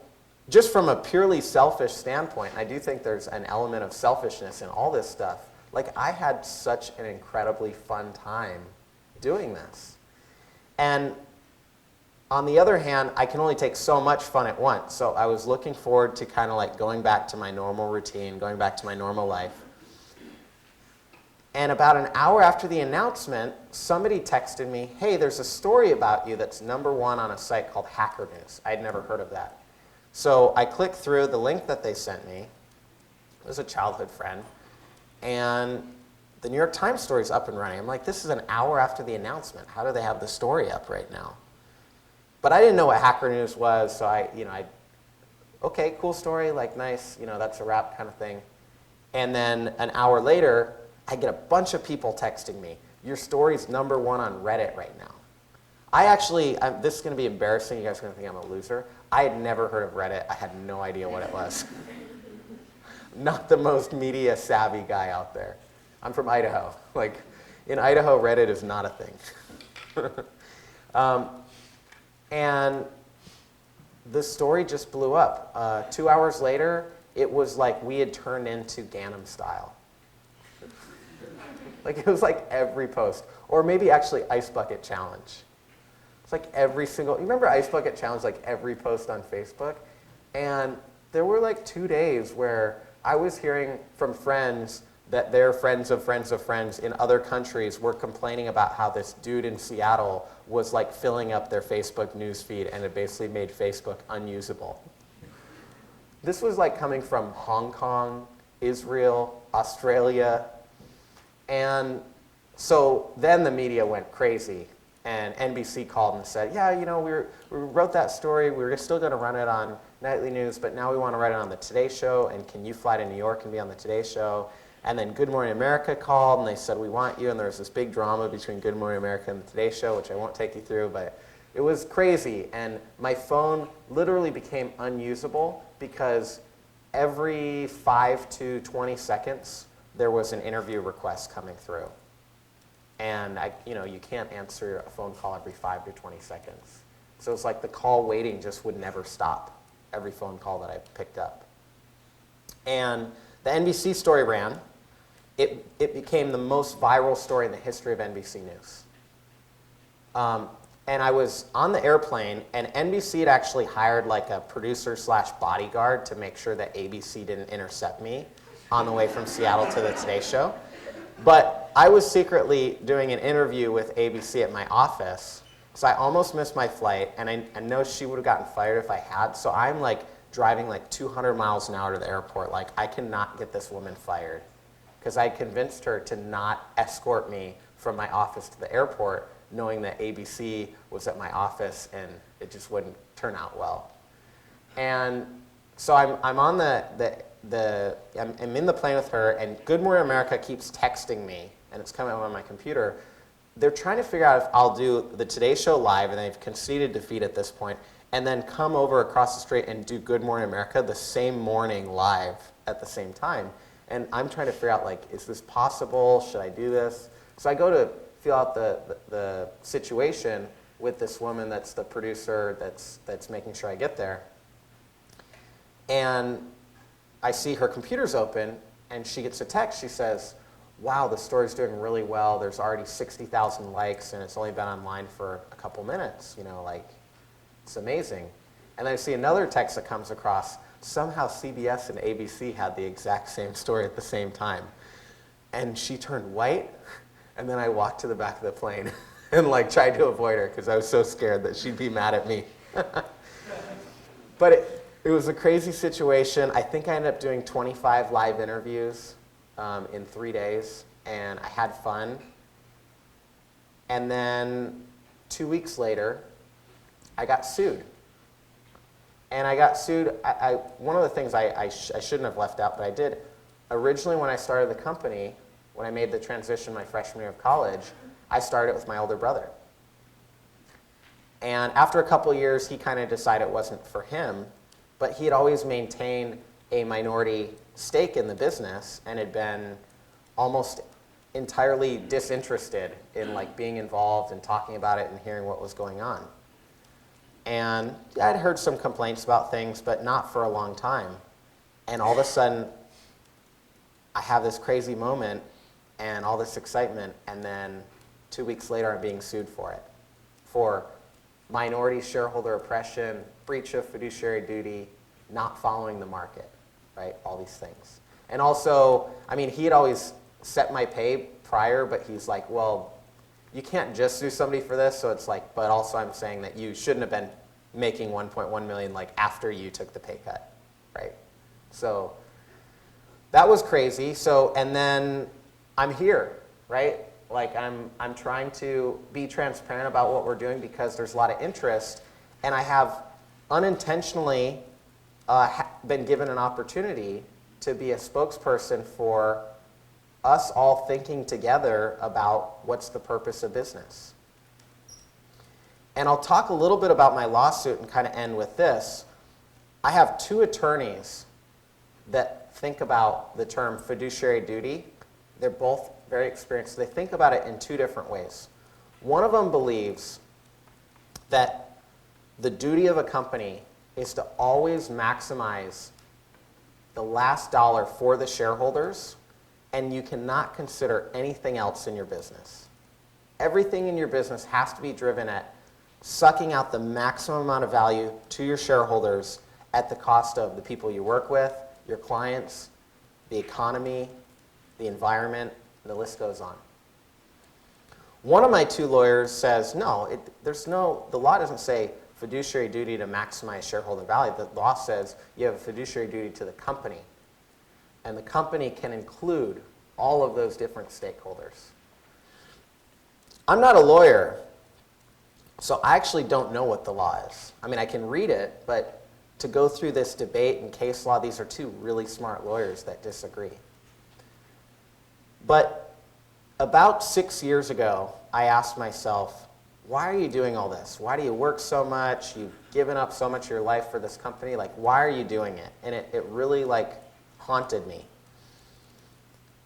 Speaker 2: just from a purely selfish standpoint, I do think there's an element of selfishness in all this stuff. Like I had such an incredibly fun time doing this. And on the other hand, I can only take so much fun at once. So I was looking forward to kind of like going back to my normal routine, going back to my normal life. And about an hour after the announcement, somebody texted me, hey, there's a story about you that's #1 on a site called Hacker News. I'd never heard of that. So I clicked through the link that they sent me. It was a childhood friend. And the New York Times story's up and running. I'm like, this is an hour after the announcement. How do they have the story up right now? But I didn't know what Hacker News was, so okay, cool story, like nice, that's a wrap kind of thing. And then an hour later, I get a bunch of people texting me, your story's #1 on Reddit right now. This is going to be embarrassing, you guys are going to think I'm a loser. I had never heard of Reddit, I had no idea what it was. Not the most media savvy guy out there. I'm from Idaho. Like, in Idaho, Reddit is not a thing. And the story just blew up. 2 hours later, it was like we had turned into Gangnam Style. Like, it was like every post. Or maybe actually Ice Bucket Challenge. It's like every single, you remember Ice Bucket Challenge, like every post on Facebook? And there were like 2 days where I was hearing from friends that their friends of friends of friends in other countries were complaining about how this dude in Seattle was like filling up their Facebook news feed and it basically made Facebook unusable. This was like coming from Hong Kong, Israel, Australia. And so then the media went crazy and NBC called and said, yeah, we wrote that story, we were still going to run it on Nightly News, but now we want to write it on the Today Show, and can you fly to New York and be on the Today Show? And then Good Morning America called, and they said, we want you, and there was this big drama between Good Morning America and the Today Show, which I won't take you through, but it was crazy. And my phone literally became unusable because every 5 to 20 seconds, there was an interview request coming through. And you can't answer a phone call every 5 to 20 seconds. So it's like the call waiting just would never stop, every phone call that I picked up. And the NBC story ran. It became the most viral story in the history of NBC News. And I was on the airplane, and NBC had actually hired like a producer/bodyguard to make sure that ABC didn't intercept me on the way from Seattle to the Today Show. But I was secretly doing an interview with ABC at my office, so I almost missed my flight, and I know she would have gotten fired if I had, so I'm like driving like 200 miles an hour to the airport, like I cannot get this woman fired. Because I convinced her to not escort me from my office to the airport, knowing that ABC was at my office and it just wouldn't turn out well. And so I'm on I'm in the plane with her, and Good Morning America keeps texting me, and it's coming up on my computer. They're trying to figure out if I'll do the Today Show live, and they've conceded defeat at this point, and then come over across the street and do Good Morning America the same morning live at the same time. And I'm trying to figure out, like, is this possible? Should I do this? So I go to fill out the situation with this woman that's the producer that's making sure I get there. And I see her computer's open, and she gets a text. She says, wow, the story's doing really well. There's already 60,000 likes, and it's only been online for a couple minutes. It's amazing. And then I see another text that comes across. Somehow CBS and ABC had the exact same story at the same time. And she turned white, and then I walked to the back of the plane and like tried to avoid her because I was so scared that she'd be mad at me. But it was a crazy situation. I think I ended up doing 25 live interviews in 3 days, and I had fun. And then 2 weeks later, I got sued. And I got sued. One of the things I shouldn't have left out, but I did. Originally, when I started the company, when I made the transition my freshman year of college, I started with my older brother. And after a couple years, he kind of decided it wasn't for him, but he had always maintained a minority stake in the business and had been almost entirely disinterested in like being involved and talking about it and hearing what was going on. And I'd heard some complaints about things, but not for a long time. And all of a sudden, I have this crazy moment and all this excitement, and then 2 weeks later, I'm being sued for it. For minority shareholder oppression, breach of fiduciary duty, not following the market, right? All these things. And also, I mean, he had always set my pay prior, but he's like, well, you can't just sue somebody for this, so it's like, but also I'm saying that you shouldn't have been making 1.1 million like after you took the pay cut, right? So that was crazy. So, and then I'm here, right? Like I'm trying to be transparent about what we're doing because there's a lot of interest, and I have unintentionally been given an opportunity to be a spokesperson for us all thinking together about what's the purpose of business. And I'll talk a little bit about my lawsuit and kind of end with this. I have two attorneys that think about the term fiduciary duty. They're both very experienced. They think about it in two different ways. One of them believes that the duty of a company is to always maximize the last dollar for the shareholders, and you cannot consider anything else in your business. Everything in your business has to be driven at sucking out the maximum amount of value to your shareholders at the cost of the people you work with, your clients, the economy, the environment, and the list goes on. One of my two lawyers says, no, the law doesn't say fiduciary duty to maximize shareholder value. The law says you have a fiduciary duty to the company. And the company can include all of those different stakeholders. I'm not a lawyer, so I actually don't know what the law is. I mean, I can read it, but to go through this debate and case law, these are two really smart lawyers that disagree. But about 6 years ago, I asked myself, why are you doing all this? Why do you work so much? You've given up so much of your life for this company. Like, why are you doing it? And it really, like, haunted me.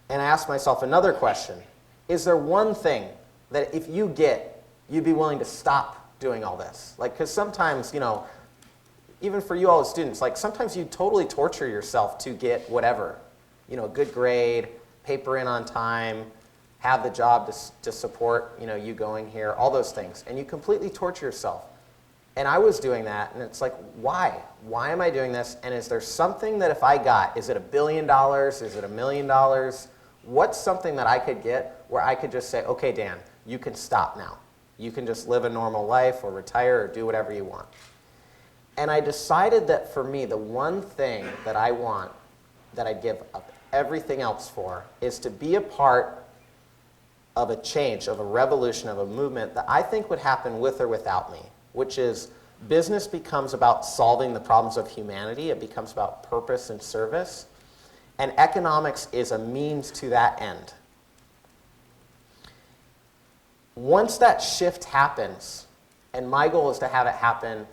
Speaker 2: And I asked myself another question. Is there one thing that if you get, you'd be willing to stop doing all this? Like, because sometimes, you know, even for you all as students, like sometimes you totally torture yourself to get whatever. You know, good grade, paper in on time, have the job to support, you know, you going here, all those things. And you completely torture yourself. And I was doing that, and it's like, why? Why am I doing this? And is there something that if I got, is it $1 billion? Is it $1 million? What's something that I could get where I could just say, okay, Dan, you can stop now. You can just live a normal life or retire or do whatever you want. And I decided that for me, the one thing that I want, that I'd give up everything else for, is to be a part of a change, of a revolution, of a movement that I think would happen with or without me, which is business becomes about solving the problems of humanity. It becomes about purpose and service. And economics is a means to that end. Once that shift happens, and my goal is to have it happen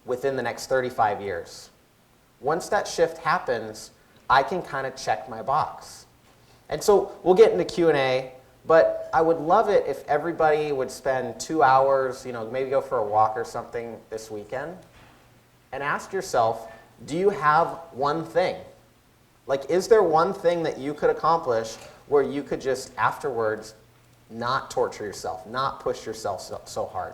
Speaker 2: within the next 35 years, once that shift happens, I can kind of check my box. And so we'll get into Q&A, but I would love it if everybody would spend 2 hours, you know, maybe go for a walk or something this weekend, and ask yourself, do you have one thing? Like, is there one thing that you could accomplish where you could just afterwards not torture yourself, not push yourself so hard?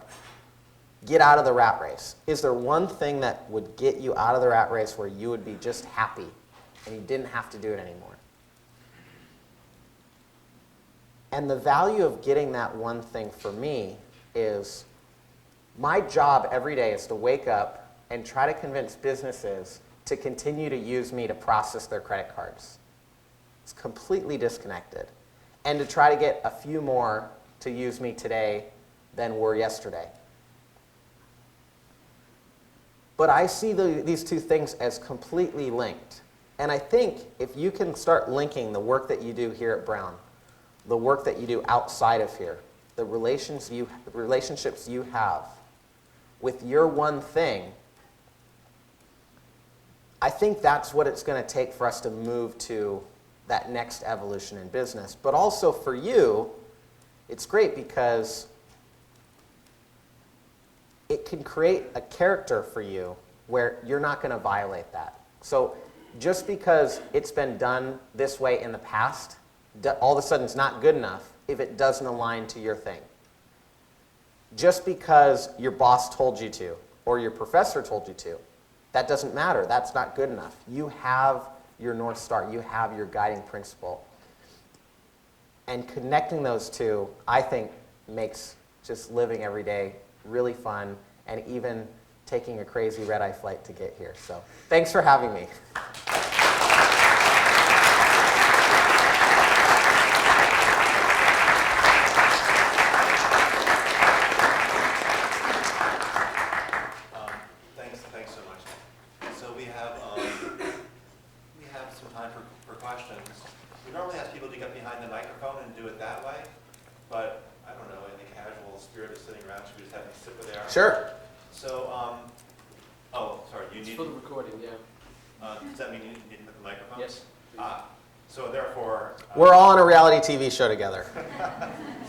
Speaker 2: Get out of the rat race. Is there one thing that would get you out of the rat race where you would be just happy and you didn't have to do it anymore? And the value of getting that one thing for me is my job every day is to wake up and try to convince businesses to continue to use me to process their credit cards. It's completely disconnected. And to try to get a few more to use me today than were yesterday. But I see these two things as completely linked. And I think if you can start linking the work that you do here at Brown the work that you do outside of here, the relationships you have with your one thing, I think that's what it's going to take for us to move to that next evolution in business. But also for you, it's great because it can create a character for you where you're not going to violate that. So just because it's been done this way in the past, all of a sudden it's not good enough if it doesn't align to your thing. Just because your boss told you to or your professor told you to, that doesn't matter. That's not good enough. You have your North Star. You have your guiding principle. And connecting those two, I think, makes just living every day really fun, and even taking a crazy red-eye flight to get here. So thanks for having me.
Speaker 3: Thanks so much. So we have some time for questions. We normally ask people to get behind the microphone and do it that way, but I don't know, in the casual spirit of sitting around, should we just have them sit where they are?
Speaker 2: Sure.
Speaker 3: So, oh, sorry, you
Speaker 4: It's
Speaker 3: need,
Speaker 4: for the recording, yeah.
Speaker 3: does that mean you need to put the microphone?
Speaker 4: Yes.
Speaker 3: So therefore.
Speaker 2: We're all on a reality TV show together.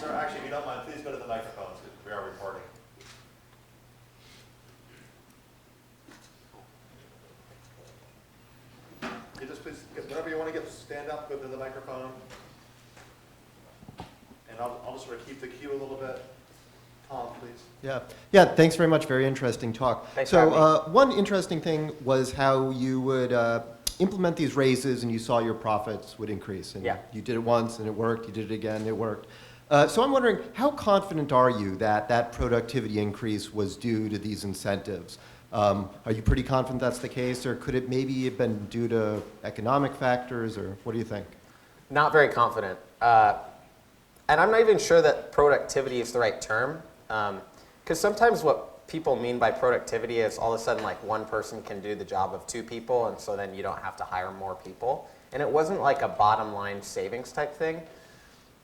Speaker 3: So actually, if you don't mind, please go to the microphones, because we are recording.
Speaker 1: You just please, whenever you want to stand up, go to the microphone. And I'll just sort of keep the cue a little bit. Tom, please.
Speaker 5: Yeah. Thanks very much. Very interesting talk.
Speaker 2: Thanks for having me.
Speaker 5: One interesting thing was how you would implement these raises, and you saw your profits would increase. And
Speaker 2: Yeah.
Speaker 5: you did it once, and it worked. You did it again, and it worked. So I'm wondering, how confident are you that that productivity increase was due to these incentives? Are you pretty confident that's the case, or could it maybe have been due to economic factors, or what do you think?
Speaker 2: Not very confident. And I'm not even sure that productivity is the right term. Because sometimes what people mean by productivity is all of a sudden like one person can do the job of two people, and so then you don't have to hire more people. And it wasn't like a bottom line savings type thing.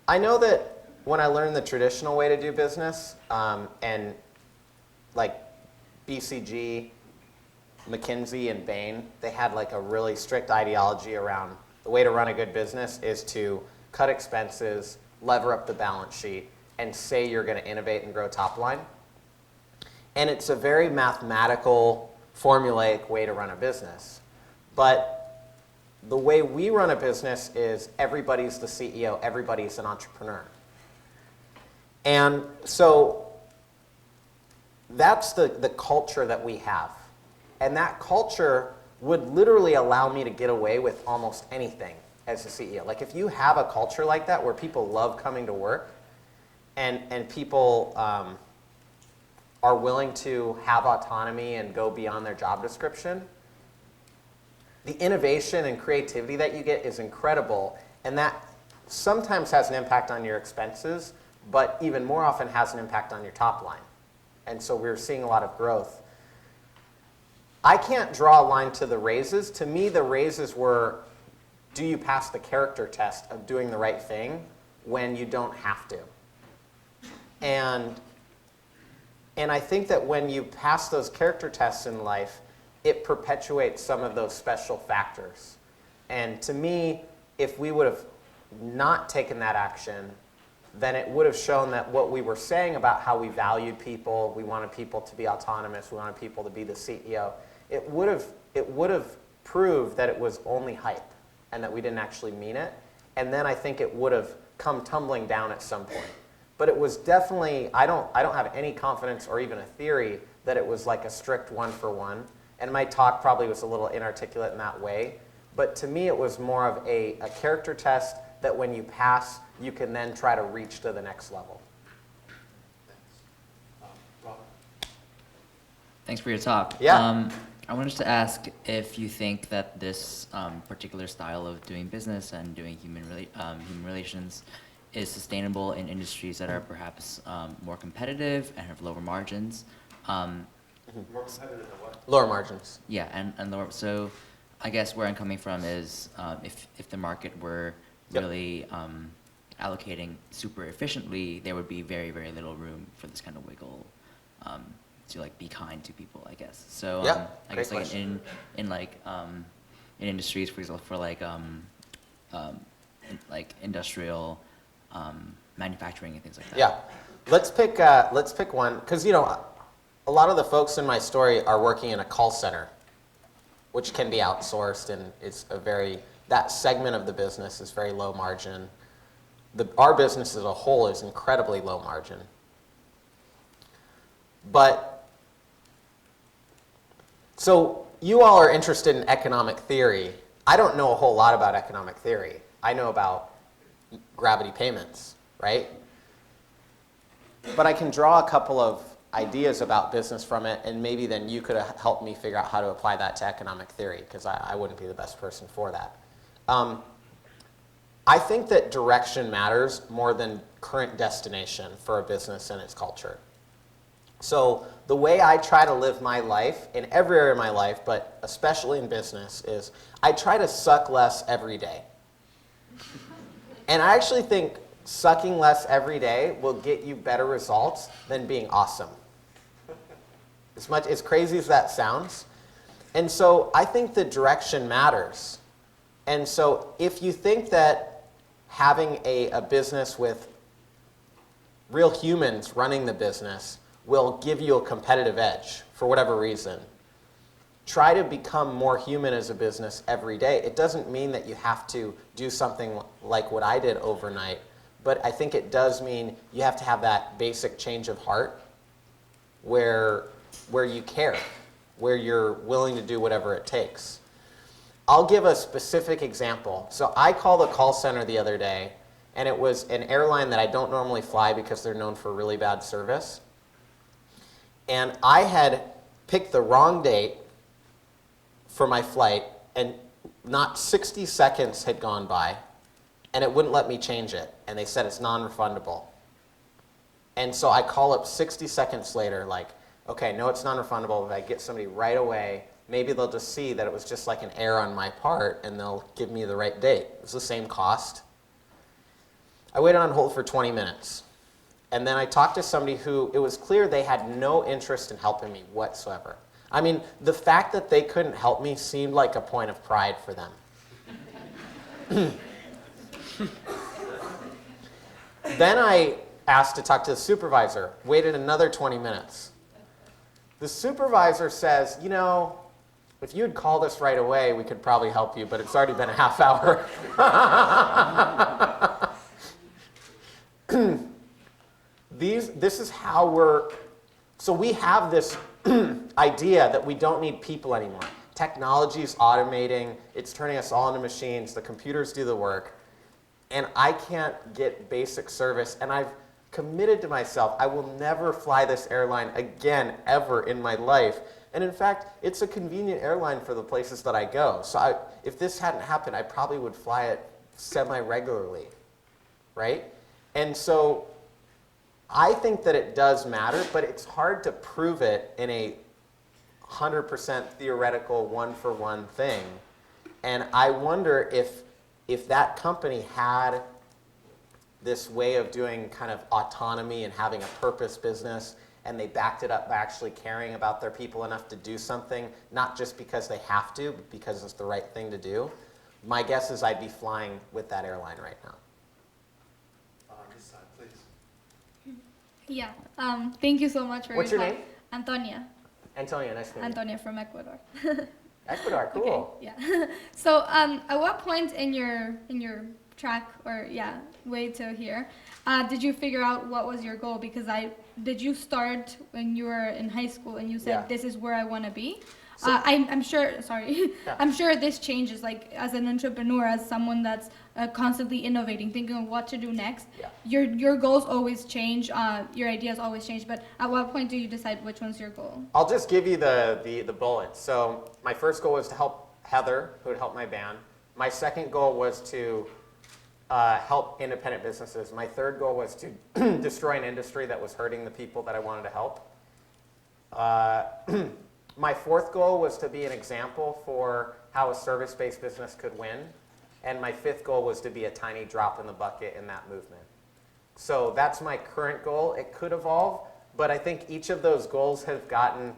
Speaker 2: I know that when I learned the traditional way to do business, and like BCG, McKinsey, and Bain, they had like a really strict ideology around the way to run a good business is to cut expenses, lever up the balance sheet, and say you're going to innovate and grow top line. And it's a very mathematical, formulaic way to run a business. But the way we run a business is everybody's the CEO, everybody's an entrepreneur. And so that's the culture that we have. And that culture would literally allow me to get away with almost anything as a CEO. Like if you have a culture like that where people love coming to work and people are willing to have autonomy and go beyond their job description, the innovation and creativity that you get is incredible, and that sometimes has an impact on your expenses, but even more often has an impact on your top line. And so we're seeing a lot of growth. I can't draw a line to the raises. To me, the raises were, do you pass the character test of doing the right thing when you don't have to? And I think that when you pass those character tests in life, it perpetuates some of those special factors. And to me, if we would have not taken that action, then it would have shown that what we were saying about how we valued people, we wanted people to be autonomous, we wanted people to be the CEO, it would have proved that it was only hype and that we didn't actually mean it. And then I think it would have come tumbling down at some point. But it was definitely, I don't have any confidence or even a theory that it was like a strict one-for-one. And my talk probably was a little inarticulate in that way. But to me, it was more of a character test that when you pass, you can then try to reach to the next level.
Speaker 3: Thanks. Rob?
Speaker 6: Thanks for your talk.
Speaker 2: Yeah.
Speaker 6: I wanted to ask if you think that this particular style of doing business and doing human relations is sustainable in industries that are perhaps more competitive and have lower margins.
Speaker 3: More competitive than what?
Speaker 2: Lower margins.
Speaker 6: Yeah, and lower. So I guess where I'm coming from is if the market were
Speaker 2: Yep.
Speaker 6: really allocating super efficiently, there would be very, very little room for this kind of wiggle to like be kind to people, I guess. So
Speaker 2: Yeah,
Speaker 6: I
Speaker 2: great
Speaker 6: guess like
Speaker 2: question.
Speaker 6: in industries, for example, for like industrial manufacturing and things like that.
Speaker 2: Yeah, let's pick one, because a lot of the folks in my story are working in a call center, which can be outsourced, and it's that segment of the business is very low margin. Our business as a whole is incredibly low margin. But, so you all are interested in economic theory. I don't know a whole lot about economic theory. I know about gravity payments, right? But I can draw a couple of ideas about business from it, and maybe then you could help me figure out how to apply that to economic theory, because I wouldn't be the best person for that. I think that direction matters more than current destination for a business and its culture. So the way I try to live my life, in every area of my life, but especially in business, is I try to suck less every day. And I actually think sucking less every day will get you better results than being awesome. As crazy as that sounds. And so I think the direction matters. And so if you think that having a business with real humans running the business will give you a competitive edge for whatever reason, try to become more human as a business every day. It doesn't mean that you have to do something like what I did overnight, but I think it does mean you have to have that basic change of heart where you care, where you're willing to do whatever it takes. I'll give a specific example. So I called a call center the other day, and it was an airline that I don't normally fly because they're known for really bad service. And I had picked the wrong date for my flight, and not 60 seconds had gone by, and it wouldn't let me change it. And they said it's non-refundable. And so I call up 60 seconds later, like, okay, no, it's non-refundable. If I get somebody right away, maybe they'll just see that it was just like an error on my part, and they'll give me the right date. It's the same cost. I waited on hold for 20 minutes. And then I talked to somebody who, it was clear they had no interest in helping me whatsoever. I mean, the fact that they couldn't help me seemed like a point of pride for them. Then I asked to talk to the supervisor, waited another 20 minutes. The supervisor says, if you had called us right away, we could probably help you, but it's already been a half hour. This is how so we have this idea that we don't need people anymore. Technology is automating, it's turning us all into machines, the computers do the work, and I can't get basic service, and I've committed to myself, I will never fly this airline again, ever in my life. And in fact, it's a convenient airline for the places that I go. So if this hadn't happened, I probably would fly it semi-regularly, right? And so I think that it does matter, but it's hard to prove it in a 100% theoretical one-for-one thing. And I wonder if that company had this way of doing kind of autonomy and having a purpose business, and they backed it up by actually caring about their people enough to do something, not just because they have to, but because it's the right thing to do. My guess is I'd be flying with that airline right now.
Speaker 1: On this side, please.
Speaker 4: Yeah, thank you so much for
Speaker 2: What's
Speaker 4: your
Speaker 2: your
Speaker 4: time.
Speaker 2: name?
Speaker 4: Antonia.
Speaker 2: Antonia, nice to meet you.
Speaker 4: Antonia from Ecuador.
Speaker 2: Ecuador, cool.
Speaker 4: Okay, yeah. So, at what point in your track or way to here, did you figure out what was your goal? Because did you start when you were in high school and you said,
Speaker 2: Yeah.
Speaker 4: this is where I want to be?
Speaker 2: So-
Speaker 4: I'm sure, sorry,
Speaker 2: Yeah.
Speaker 4: I'm sure this changes, like as an entrepreneur, as someone that's constantly innovating, thinking of what to do next.
Speaker 2: Yeah.
Speaker 4: Your goals always change, your ideas always change, but at what point do you decide which one's your goal?
Speaker 2: I'll just give you the bullets. So my first goal was to help Heather, who had helped my band. My second goal was to help independent businesses. My third goal was to destroy an industry that was hurting the people that I wanted to help. My fourth goal was to be an example for how a service-based business could win. and my 5th goal was to be a tiny drop in the bucket in that movement. So that's my current goal. It could evolve, but I think each of those goals have gotten,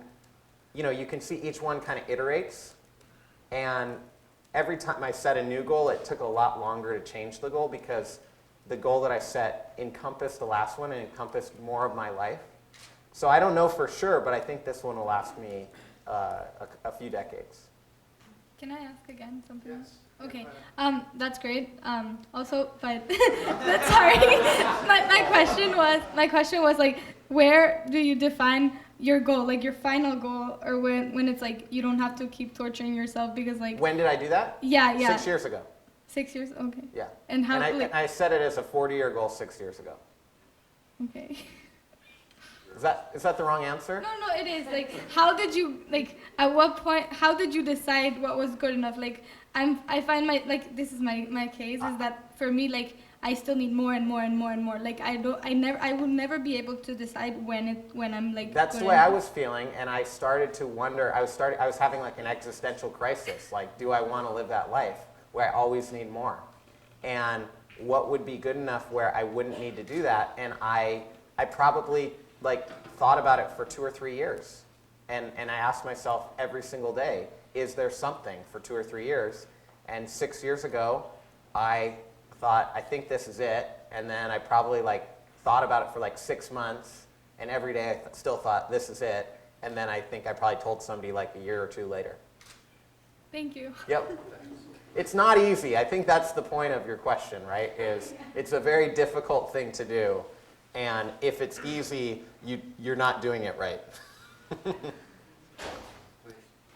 Speaker 2: you can see each one kind of iterates, and every time I set a new goal, it took a lot longer to change the goal because the goal that I set encompassed the last one and encompassed more of my life. So I don't know for sure, but I think this one will last me a few decades.
Speaker 4: Can I ask again something?
Speaker 1: Yes.
Speaker 4: Okay, that's great. Also, but but sorry, my question was like, where do you define your goal, like your final goal, or when it's like you don't have to keep torturing yourself because like
Speaker 2: When did I do that?
Speaker 4: yeah
Speaker 2: 6 years ago.
Speaker 4: 6 years, okay.
Speaker 2: Yeah.
Speaker 4: And how
Speaker 2: And I set it as a 40-year goal 6 years ago.
Speaker 4: okay.
Speaker 2: Is that the wrong answer?
Speaker 4: No, it is. Like, how did you, like, at what point, how did you decide what was good enough? Like, I find this is my case, is that for me, like, I still need more and more and more and more. Like, I will never be able to decide when I'm, like,
Speaker 2: That's
Speaker 4: good
Speaker 2: the way I
Speaker 4: enough.
Speaker 2: was feeling, and I started to wonder, I was having like an existential crisis. Like, do I want to live that life where I always need more? And what would be good enough where I wouldn't need to do that? And I probably like thought about it for 2 or 3 years. And I asked myself every single day, is there something for 2 or 3 years? And 6 years ago, I thought, I think this is it. And then I probably like thought about it for like 6 months. And every day I still thought, this is it. And then I think I probably told somebody like a year or 2 later.
Speaker 4: Thank you.
Speaker 2: Yep. It's not easy. I think that's the point of your question, right? Is it's a very difficult thing to do. And if it's easy, you're not doing it right.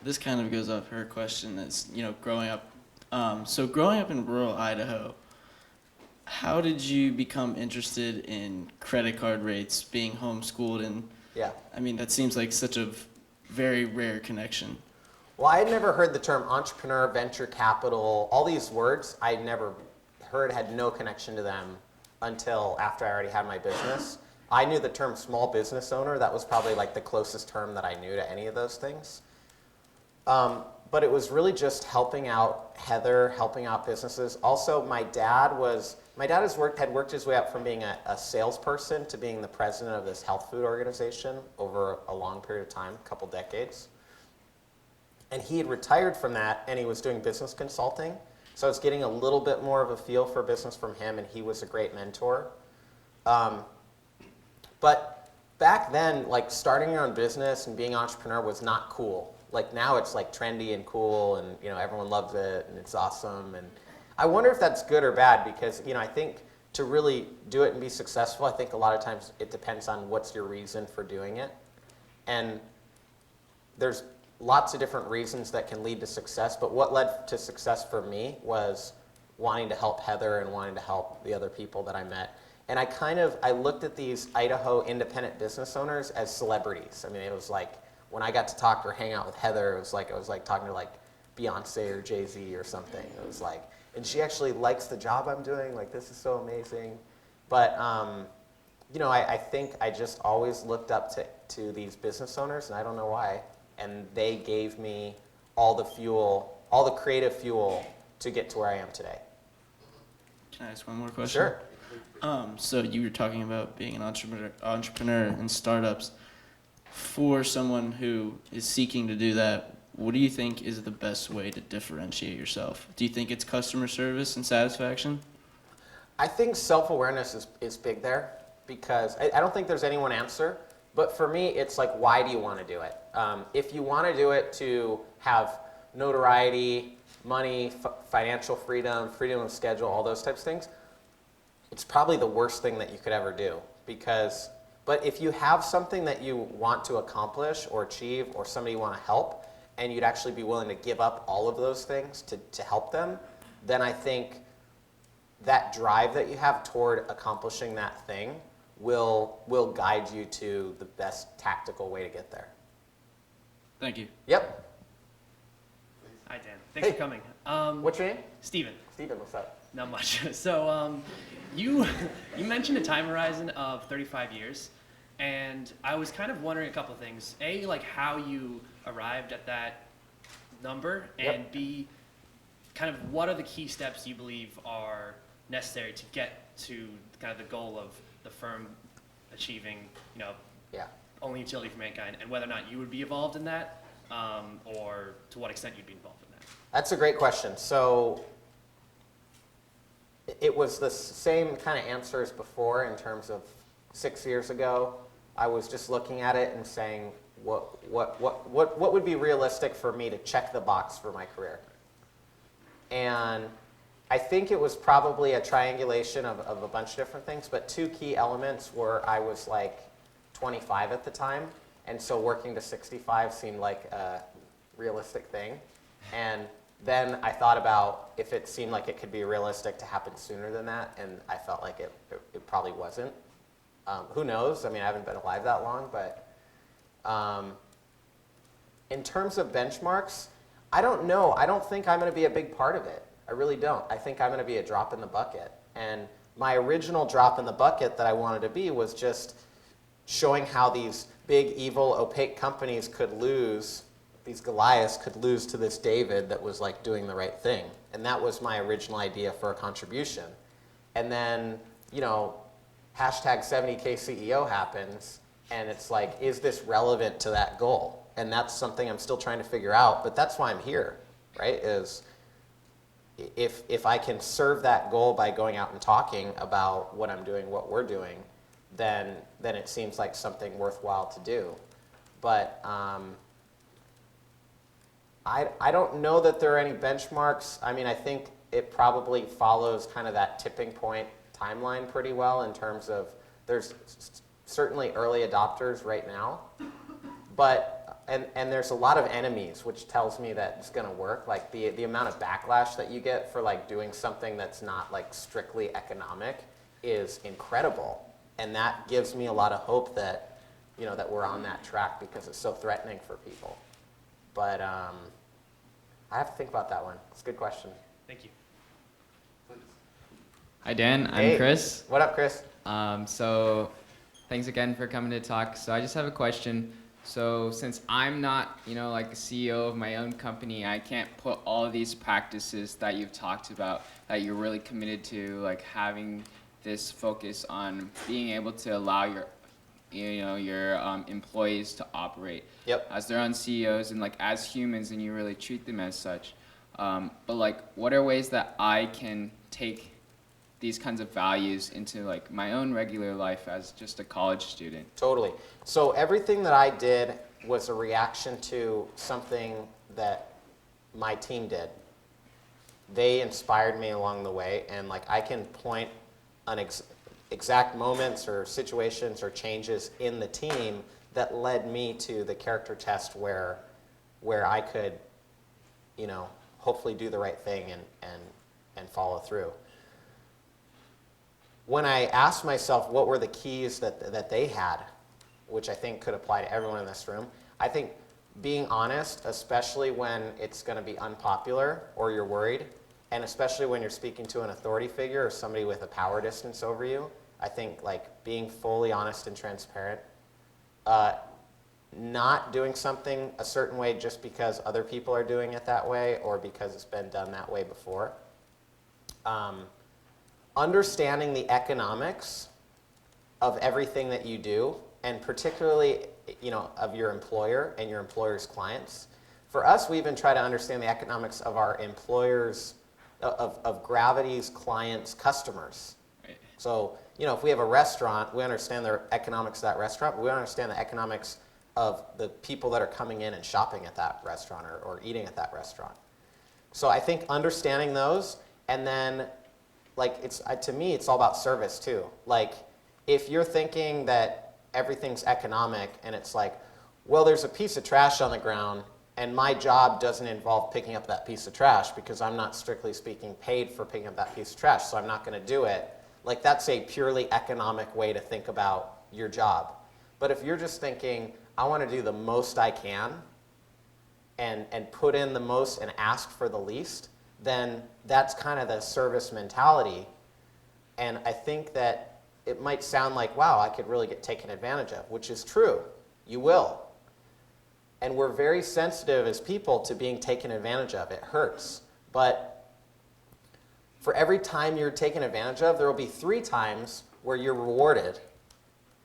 Speaker 7: This kind of goes off her question is, growing up. So growing up in rural Idaho, how did you become interested in credit card rates, being homeschooled, and
Speaker 2: Yeah.
Speaker 7: I mean, that seems like such a very rare connection.
Speaker 2: Well, I had never heard the term entrepreneur, venture capital, all these words I never heard, had no connection to them until after I already had my business. I knew the term small business owner. That was probably like the closest term that I knew to any of those things. But it was really just helping out Heather, helping out businesses. Also, my dad had worked his way up from being a salesperson to being the president of this health food organization over a long period of time, a couple decades. And he had retired from that, and he was doing business consulting. So I was getting a little bit more of a feel for business from him, and he was a great mentor. But back then, like starting your own business and being an entrepreneur was not cool. Like now it's like trendy and cool, and everyone loves it, and it's awesome. And I wonder if that's good or bad, because I think to really do it and be successful, I think a lot of times it depends on what's your reason for doing it. And there's lots of different reasons that can lead to success, but what led to success for me was wanting to help Heather and wanting to help the other people that I met. And I looked at these Idaho independent business owners as celebrities. I mean, it was like, when I got to talk or hang out with Heather, it was like, I was like talking to like Beyonce or Jay-Z or something. It was like, and she actually likes the job I'm doing, like this is so amazing. But, I think I just always looked up to these business owners, and I don't know why. And they gave me all the fuel, all the creative fuel to get to where I am today.
Speaker 7: Can I ask one more question?
Speaker 2: Sure.
Speaker 7: So you were talking about being an entrepreneur in startups. For someone who is seeking to do that, what do you think is the best way to differentiate yourself? Do you think it's customer service and satisfaction?
Speaker 2: I think self-awareness is big there, because I don't think there's any one answer. But for me, it's like, why do you want to do it? If you want to do it to have notoriety, money, financial freedom, freedom of schedule, all those types of things, it's probably the worst thing that you could ever do. But if you have something that you want to accomplish or achieve, or somebody you want to help, and you'd actually be willing to give up all of those things to help them, then I think that drive that you have toward accomplishing that thing will guide you to the best tactical way to get there.
Speaker 7: Thank you.
Speaker 2: Yep.
Speaker 8: Hi, Dan. Thanks
Speaker 2: Hey.
Speaker 8: for coming.
Speaker 2: What's your name?
Speaker 8: Steven.
Speaker 2: Steven, what's up?
Speaker 8: Not much. So, you mentioned a time horizon of 35 years, and I was kind of wondering a couple of things. A, like how you arrived at that number, and
Speaker 2: Yep.
Speaker 8: B, kind of what are the key steps you believe are necessary to get to kind of the goal of the firm achieving,
Speaker 2: Yeah.
Speaker 8: only utility for mankind, and whether or not you would be involved in that, or to what extent you'd be involved in that?
Speaker 2: That's a great question. So it was the same kind of answer as before in terms of 6 years ago. I was just looking at it and saying, what would be realistic for me to check the box for my career? And I think it was probably a triangulation of a bunch of different things, but two key elements were I was like 25 at the time, and so working to 65 seemed like a realistic thing. And then I thought about if it seemed like it could be realistic to happen sooner than that, and I felt like it probably wasn't. Who knows? I mean, I haven't been alive that long, but in terms of benchmarks, I don't know. I don't think I'm going to be a big part of it. I really don't. I think I'm going to be a drop in the bucket. And my original drop in the bucket that I wanted to be was just showing how these big, evil, opaque companies could lose, these Goliaths could lose to this David that was like doing the right thing. And that was my original idea for a contribution. And then, hashtag 70K CEO happens, and it's like, is this relevant to that goal? And that's something I'm still trying to figure out, but that's why I'm here, right? Is if I can serve that goal by going out and talking about what I'm doing, what we're doing, then it seems like something worthwhile to do. But I don't know that there are any benchmarks. I mean, I think it probably follows kind of that tipping point timeline pretty well in terms of there's certainly early adopters right now, but and there's a lot of enemies, which tells me that it's going to work. Like the amount of backlash that you get for like doing something that's not like strictly economic is incredible, and that gives me a lot of hope that that we're on that track because it's so threatening for people. But I have to think about that one. It's a good question.
Speaker 8: Thank you.
Speaker 9: Hi Dan, I'm
Speaker 2: Hey.
Speaker 9: Chris.
Speaker 2: What up, Chris?
Speaker 9: So thanks again for coming to talk. So I just have a question. So since I'm not, like the CEO of my own company, I can't put all of these practices that you've talked about, that you're really committed to, like having this focus on being able to allow your employees to operate
Speaker 2: Yep.
Speaker 9: as their own CEOs and like as humans, and you really treat them as such. But like, what are ways that I can take these kinds of values into like my own regular life as just a college student?
Speaker 2: Totally. So everything that I did was a reaction to something that my team did. They inspired me along the way, and like I can point on exact moments or situations or changes in the team that led me to the character test where I could, hopefully do the right thing and follow through. When I asked myself what were the keys that they had, which I think could apply to everyone in this room, I think being honest, especially when it's going to be unpopular or you're worried, and especially when you're speaking to an authority figure or somebody with a power distance over you, I think like being fully honest and transparent, not doing something a certain way just because other people are doing it that way or because it's been done that way before. Understanding the economics of everything that you do, and particularly, of your employer and your employer's clients. For us, we even try to understand the economics of our employers, of Gravity's clients' customers.
Speaker 9: Right.
Speaker 2: So, if we have a restaurant, we understand the economics of that restaurant, but we understand the economics of the people that are coming in and shopping at that restaurant or eating at that restaurant. So I think understanding those, and then like to me, it's all about service too. Like if you're thinking that everything's economic and it's like, well, there's a piece of trash on the ground and my job doesn't involve picking up that piece of trash because I'm not strictly speaking paid for picking up that piece of trash, so I'm not going to do it. Like that's a purely economic way to think about your job. But if you're just thinking, I want to do the most I can and put in the most and ask for the least, then that's kind of the service mentality. And I think that it might sound like, wow, I could really get taken advantage of, which is true. You will. And we're very sensitive as people to being taken advantage of. It hurts. But for every time you're taken advantage of, there will be 3 times where you're rewarded,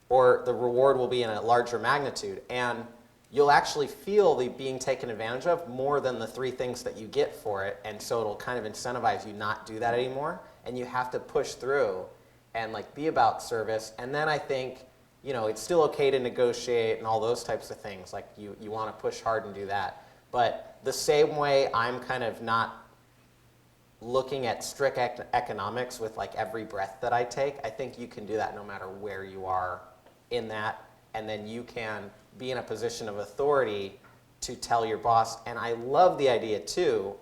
Speaker 2: or the reward will be in a larger magnitude. And you'll actually feel the being taken advantage of more than the 3 things that you get for it. And so it'll kind of incentivize you not do that anymore. And you have to push through and like be about service. And then I think, you know, it's still okay to negotiate and all those types of things. Like you want to push hard and do that. But the same way I'm kind of not looking at strict economics with like every breath that I take, I think you can do that no matter where you are in that. And then you can be in a position of authority to tell your boss. And I love the idea too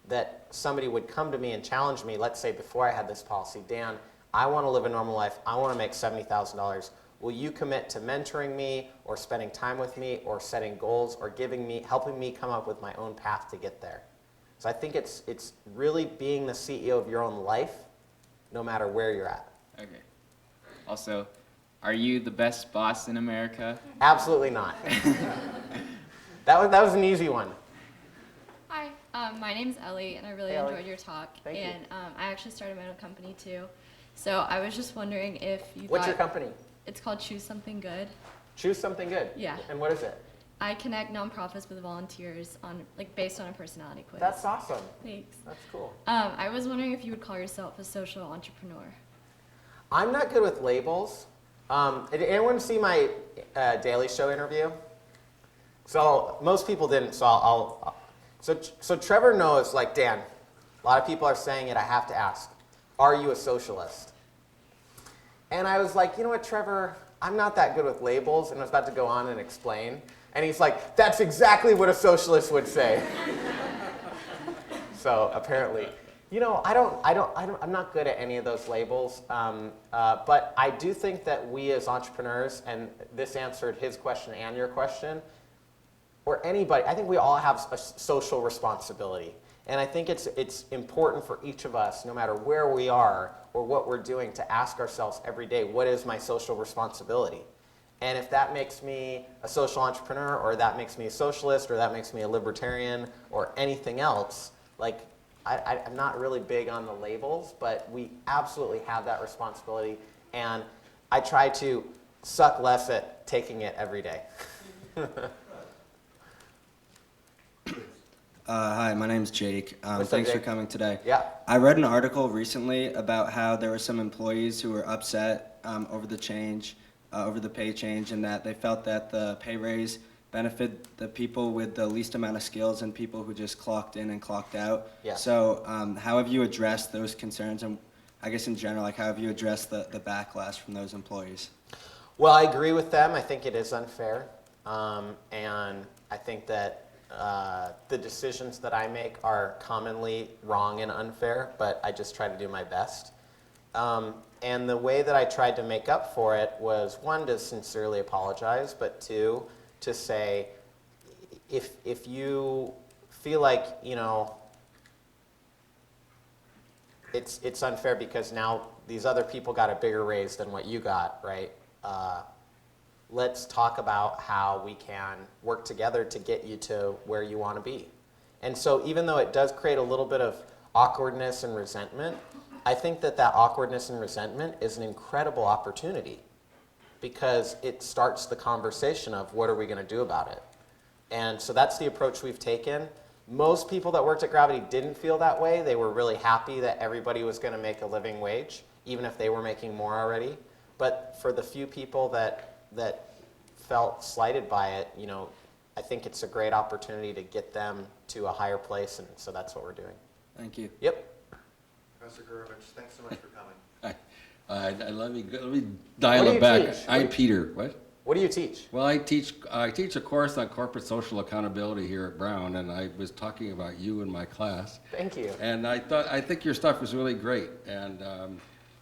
Speaker 2: that somebody would come to me and challenge me, let's say before I had this policy, Dan, I want to live a normal life. I want to make $70,000. Will you commit to mentoring me or spending time with me or setting goals or helping me come up with my own path to get there? So I think it's really being the CEO of your own life, no matter where you're at.
Speaker 9: Okay. Also, are you the best boss in America?
Speaker 2: Absolutely not. That was an easy one.
Speaker 10: Hi, my name's Ellie, and I really
Speaker 2: Hey, Ellie.
Speaker 10: enjoyed your talk.
Speaker 2: Thank you.
Speaker 10: And I actually started my own company too. So I was just wondering if you
Speaker 2: What's
Speaker 10: thought
Speaker 2: your company?
Speaker 10: it's called Choose Something Good.
Speaker 2: Choose something good.
Speaker 10: Yeah.
Speaker 2: And what is it?
Speaker 10: I connect nonprofits with volunteers on based on a personality quiz.
Speaker 2: That's awesome.
Speaker 10: Thanks.
Speaker 2: That's cool.
Speaker 10: I was wondering if you would call yourself a social entrepreneur.
Speaker 2: I'm not good with labels. Did anyone see my Daily Show interview? So most people didn't, so so Trevor knows, like, Dan, a lot of people are saying it, I have to ask, are you a socialist? And I was like, you know what, Trevor, I'm not that good with labels, and I was about to go on and explain. And he's like, that's exactly what a socialist would say. So apparently, you know, I'm not good at any of those labels, but I do think that we as entrepreneurs, and this answered his question and your question, or anybody, I think we all have a social responsibility. And I think it's important for each of us, no matter where we are or what we're doing, to ask ourselves every day, what is my social responsibility? And if that makes me a social entrepreneur, or that makes me a socialist, or that makes me a libertarian, or anything else, like, I'm not really big on the labels, but we absolutely have that responsibility. And I try to suck less at taking it every day.
Speaker 11: Hi, my name's Jake.
Speaker 2: What's up,
Speaker 11: Thanks for
Speaker 2: Jake?
Speaker 11: coming today.
Speaker 2: Yeah.
Speaker 11: I read an article recently about how there were some employees who were upset over the change, over the pay change, and that they felt that the pay raise benefited the people with the least amount of skills and people who just clocked in and clocked out.
Speaker 2: Yeah.
Speaker 11: So how have you addressed those concerns, and I guess in general, like how have you addressed the backlash from those employees?
Speaker 2: Well, I agree with them. I think it is unfair. And I think that the decisions that I make are commonly wrong and unfair, but I just try to do my best. And the way that I tried to make up for it was, one, to sincerely apologize, but two, to say, if you feel like, you know, it's unfair because now these other people got a bigger raise than what you got, right? Let's talk about how we can work together to get you to where you want to be. And so even though it does create a little bit of awkwardness and resentment, I think that awkwardness and resentment is an incredible opportunity, because it starts the conversation of what are we going to do about it. And so that's the approach we've taken. Most people that worked at Gravity didn't feel that way. They were really happy that everybody was going to make a living wage, even if they were making more already. But for the few people that felt slighted by it, you know, I think it's a great opportunity to get them to a higher place, and so that's what we're doing.
Speaker 11: Thank you.
Speaker 2: Yep.
Speaker 1: Professor Gurovich, thanks so much for coming.
Speaker 12: Let me dial
Speaker 2: What do
Speaker 12: it back.
Speaker 2: you teach?
Speaker 12: I'm Peter. What?
Speaker 2: What do you teach?
Speaker 12: Well, I teach a course on corporate social accountability here at Brown, and I was talking about you in my class.
Speaker 2: Thank you.
Speaker 12: And I think your stuff is really great. And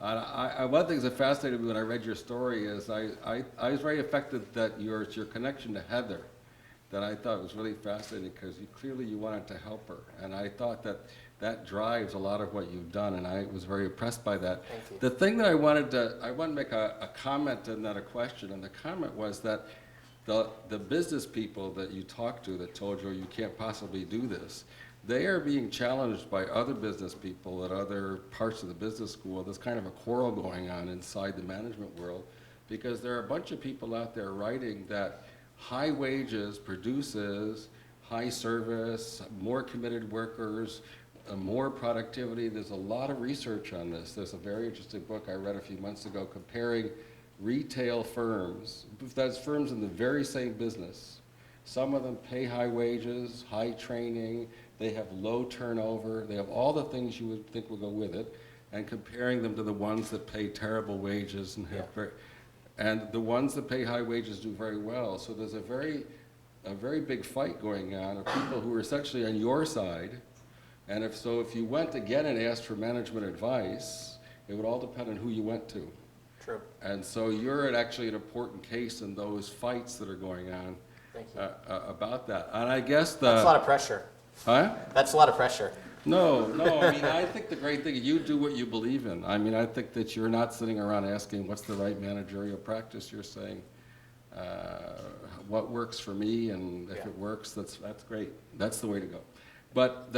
Speaker 12: one of the things that fascinated me when I read your story is I was very affected that your connection to Heather, that I thought was really fascinating, because clearly you wanted to help her. And I thought that drives a lot of what you've done, and I was very impressed by that.
Speaker 2: Thank you.
Speaker 12: The thing that I wanted to make a comment and not a question, and the comment was that the business people that you talked to that told you can't possibly do this, they are being challenged by other business people at other parts of the business school. There's kind of a quarrel going on inside the management world because there are a bunch of people out there writing that high wages produces high service, more committed workers, more productivity. There's a lot of research on this. There's a very interesting book I read a few months ago comparing retail firms, that's firms in the very same business. Some of them pay high wages, high training, they have low turnover, they have all the things you would think would go with it, and comparing them to the ones that pay terrible wages and have and the ones that pay high wages do very well. So there's a very big fight going on of people who are essentially on your side. And if you went again and asked for management advice, it would all depend on who you went to.
Speaker 2: True.
Speaker 12: And so you're actually an important case in those fights that are going on
Speaker 2: Thank you.
Speaker 12: about that. And I guess
Speaker 2: That's a lot of pressure.
Speaker 12: Huh?
Speaker 2: That's a lot of pressure.
Speaker 12: No, I mean, I think the great thing, you do what you believe in. I mean, I think that you're not sitting around asking what's the right managerial practice. You're saying what works for me, and if it works, that's great. That's the way to go. But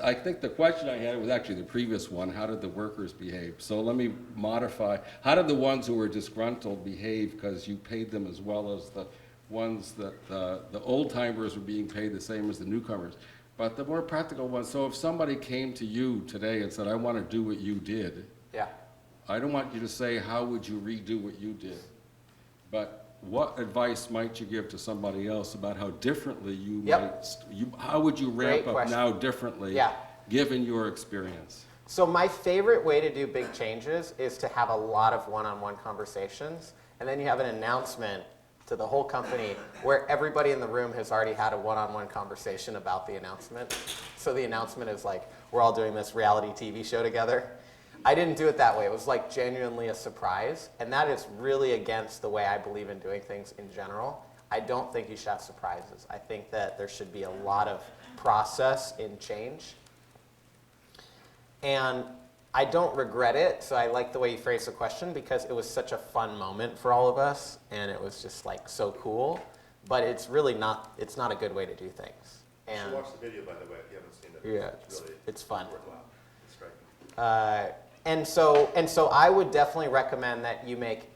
Speaker 12: I think the question I had was actually the previous one, how did the workers behave? So let me modify. How did the ones who were disgruntled behave because you paid them as well as the ones that the old timers were being paid the same as the newcomers? But the more practical ones, so if somebody came to you today and said, I want to do what you did,
Speaker 2: Yeah.
Speaker 12: I don't want you to say, how would you redo what you did? But what advice might you give to somebody else about how differently you how would you ramp
Speaker 2: Great
Speaker 12: up
Speaker 2: question.
Speaker 12: now differently,
Speaker 2: Yeah.
Speaker 12: given your experience?
Speaker 2: So my favorite way to do big changes is to have a lot of one-on-one conversations, and then you have an announcement to the whole company where everybody in the room has already had a one-on-one conversation about the announcement. So the announcement is like, we're all doing this reality TV show together. I didn't do it that way. It was like genuinely a surprise, and that is really against the way I believe in doing things in general. I don't think you should have surprises. I think that there should be a lot of process in change. And I don't regret it, so I like the way you phrased the question because it was such a fun moment for all of us, and it was just like so cool. But it's really not, it's not a good way to do things.
Speaker 1: You
Speaker 2: And
Speaker 1: should watch the video, by the way, if you haven't seen it.
Speaker 2: yeah,
Speaker 1: It's really
Speaker 2: it's fun.
Speaker 1: worthwhile. It's great.
Speaker 2: And so I would definitely recommend that you make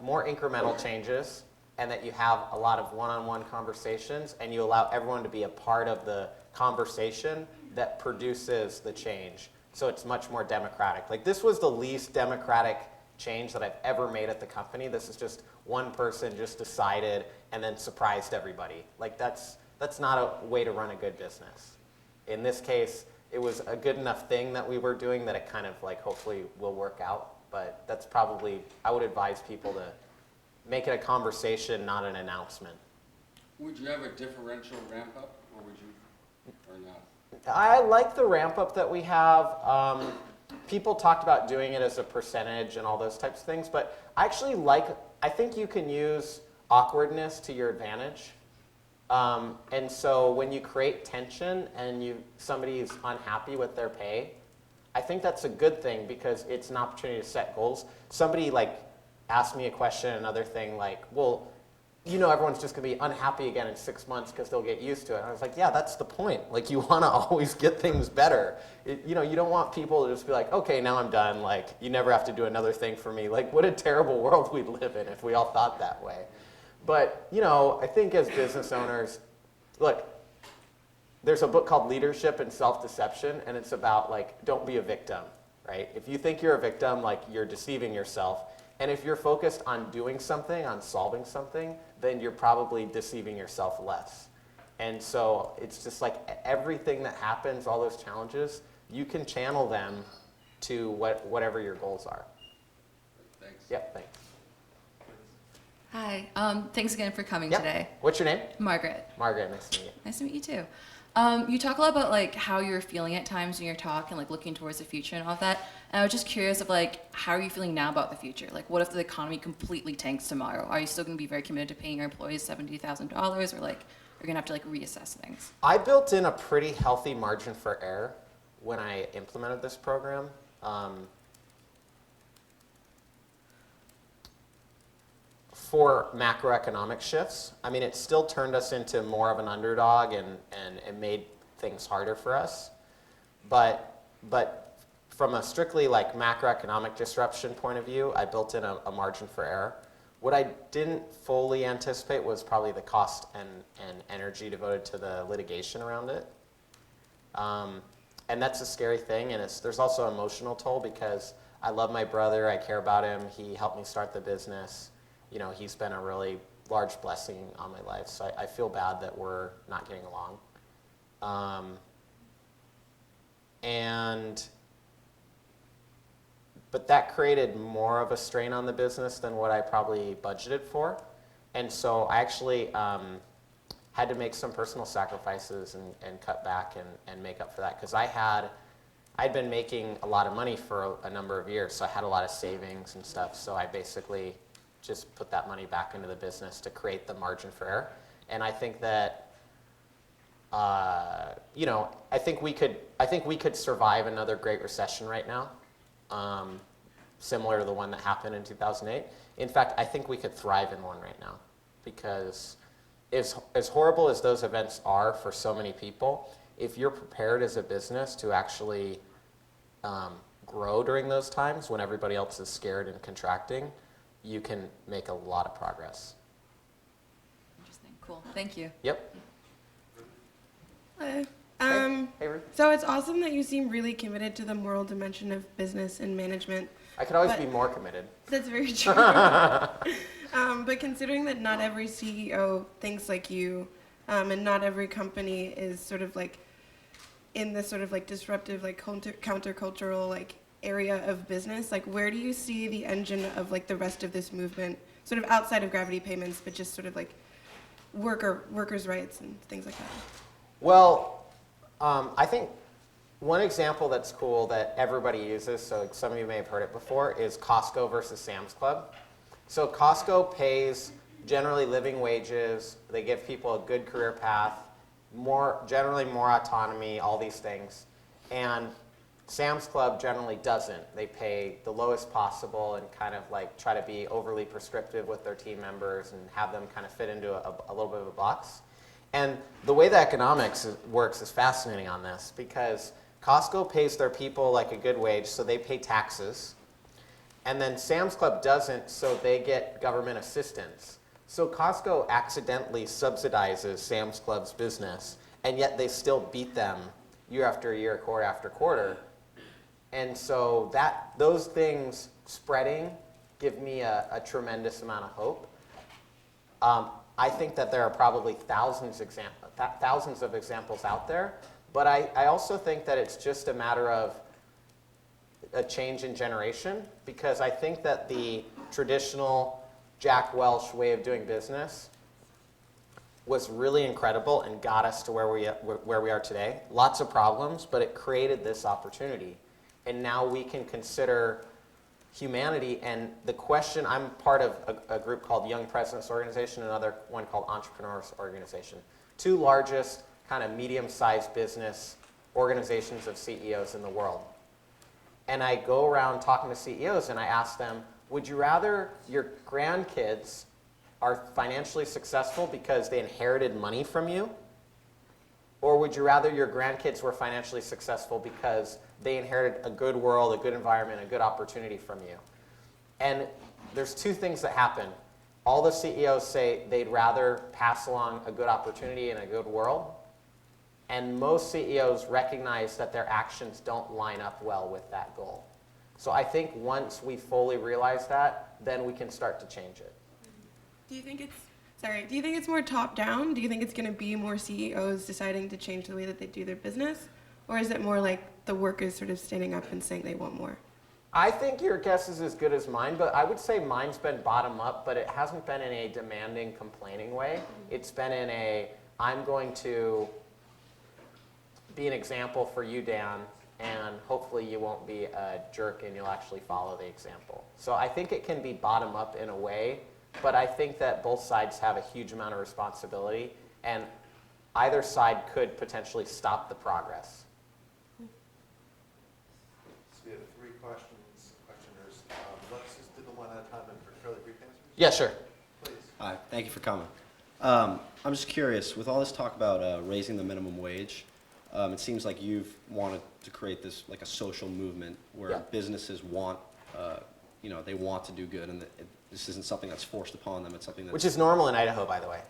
Speaker 2: more incremental changes and that you have a lot of one-on-one conversations and you allow everyone to be a part of the conversation that produces the change. So it's much more democratic. Like this was the least democratic change that I've ever made at the company. This is just one person just decided and then surprised everybody. Like that's not a way to run a good business. In this case, it was a good enough thing that we were doing that it kind of like hopefully will work out. But that's probably, I would advise people to make it a conversation, not an announcement.
Speaker 12: Would you have a differential ramp up, or would you, or not?
Speaker 2: I like the ramp up that we have. People talked about doing it as a percentage and all those types of things, but I think you can use awkwardness to your advantage. And so when you create tension and somebody is unhappy with their pay, I think that's a good thing because it's an opportunity to set goals. Somebody like asked me a question, another thing like, well, everyone's just gonna be unhappy again in 6 months because they'll get used to it. And I was like, yeah, that's the point. Like you wanna always get things better. You don't want people to just be like, okay, now I'm done. Like you never have to do another thing for me. Like what a terrible world we'd live in if we all thought that way. But, I think as business owners, look, there's a book called Leadership and Self-Deception, and it's about, like, don't be a victim, right? If you think you're a victim, like, you're deceiving yourself. And if you're focused on doing something, on solving something, then you're probably deceiving yourself less. And so it's just like everything that happens, all those challenges, you can channel them to whatever your goals are.
Speaker 12: Thanks.
Speaker 2: Yep, thanks.
Speaker 10: Hi. Thanks again for coming
Speaker 2: Yep.
Speaker 10: today.
Speaker 2: What's your name?
Speaker 10: Margaret.
Speaker 2: Margaret, nice to meet you.
Speaker 10: Nice to meet you too. You talk a lot about like how you're feeling at times in your talk and like looking towards the future and all of that. And I was just curious of like how are you feeling now about the future? Like what if the economy completely tanks tomorrow? Are you still going to be very committed to paying your employees $70,000 or like you're going to have to like reassess things?
Speaker 2: I built in a pretty healthy margin for error when I implemented this program. for macroeconomic shifts. I mean, it still turned us into more of an underdog and it made things harder for us. But from a strictly like macroeconomic disruption point of view, I built in a margin for error. What I didn't fully anticipate was probably the cost and energy devoted to the litigation around it. And that's a scary thing, and there's also an emotional toll because I love my brother, I care about him, he helped me start the business. You know, he's been a really large blessing on my life, so I feel bad that we're not getting along. But that created more of a strain on the business than what I probably budgeted for. And so I actually had to make some personal sacrifices and cut back and make up for that. Because I'd been making a lot of money for a number of years, so I had a lot of savings and stuff. So I basically just put that money back into the business to create the margin for error. And I think that, you know, I think we could survive another Great Recession right now, similar to the one that happened in 2008. In fact, I think we could thrive in one right now, because as horrible as those events are for so many people, if you're prepared as a business to actually grow during those times when everybody else is scared and contracting, you can make a lot of progress.
Speaker 10: Interesting. Cool. Thank you.
Speaker 2: Yep.
Speaker 13: Hello.
Speaker 2: Hey, Ruth.
Speaker 13: So it's awesome that you seem really committed to the moral dimension of business and management.
Speaker 2: I could always be more committed.
Speaker 13: That's very true. But considering that not every CEO thinks like you, and not every company is sort of like in this sort of like disruptive, like countercultural like area of business, like where do you see the engine of like the rest of this movement, sort of outside of gravity payments, but just sort of like workers' rights and things like that?
Speaker 2: Well, I think one example that's cool that everybody uses, so some of you may have heard it before, is Costco versus Sam's Club. So Costco pays generally living wages, they give people a good career path, generally more autonomy, all these things. And Sam's Club generally doesn't. They pay the lowest possible and kind of like try to be overly prescriptive with their team members and have them kind of fit into a little bit of a box. And the way the economics works is fascinating on this, because Costco pays their people like a good wage, so they pay taxes. And then Sam's Club doesn't, so they get government assistance. So Costco accidentally subsidizes Sam's Club's business, and yet they still beat them year after year, quarter after quarter. And so those things spreading give me a tremendous amount of hope. I think that there are probably thousands of examples out there, but I also think that it's just a matter of a change in generation, because I think that the traditional Jack Welch way of doing business was really incredible and got us to where we are today. Lots of problems, but it created this opportunity. And now we can consider humanity, and the question, I'm part of a group called Young Presidents Organization, another one called Entrepreneurs Organization. Two largest kind of medium-sized business organizations of CEOs in the world. And I go around talking to CEOs and I ask them, would you rather your grandkids are financially successful because they inherited money from you? Or would you rather your grandkids were financially successful because they inherited a good world, a good environment, a good opportunity from you? And there's two things that happen. All the CEOs say they'd rather pass along a good opportunity and a good world. And most CEOs recognize that their actions don't line up well with that goal. So I think once we fully realize that, then we can start to change it.
Speaker 13: Do you think it's more top-down? Do you think it's going to be more CEOs deciding to change the way that they do their business? Or is it more like the workers sort of standing up and saying they want more?
Speaker 2: I think your guess is as good as mine, but I would say mine's been bottom up, but it hasn't been in a demanding, complaining way. It's been in a, I'm going to be an example for you, Dan, and hopefully you won't be a jerk and you'll actually follow the example. So I think it can be bottom up in a way, but I think that both sides have a huge amount of responsibility, and either side could potentially stop the progress.
Speaker 3: So we have questioners. Let's just do them one at a time and for fairly brief answers.
Speaker 2: Yeah, sure.
Speaker 14: Hi, thank you for coming. I'm just curious, with all this talk about raising the minimum wage, it seems like you've wanted to create this, like a social movement where
Speaker 2: Yeah.
Speaker 14: businesses want, they want to do good, and this isn't something that's forced upon them, it's something that's...
Speaker 2: Which is normal in Idaho, by the way.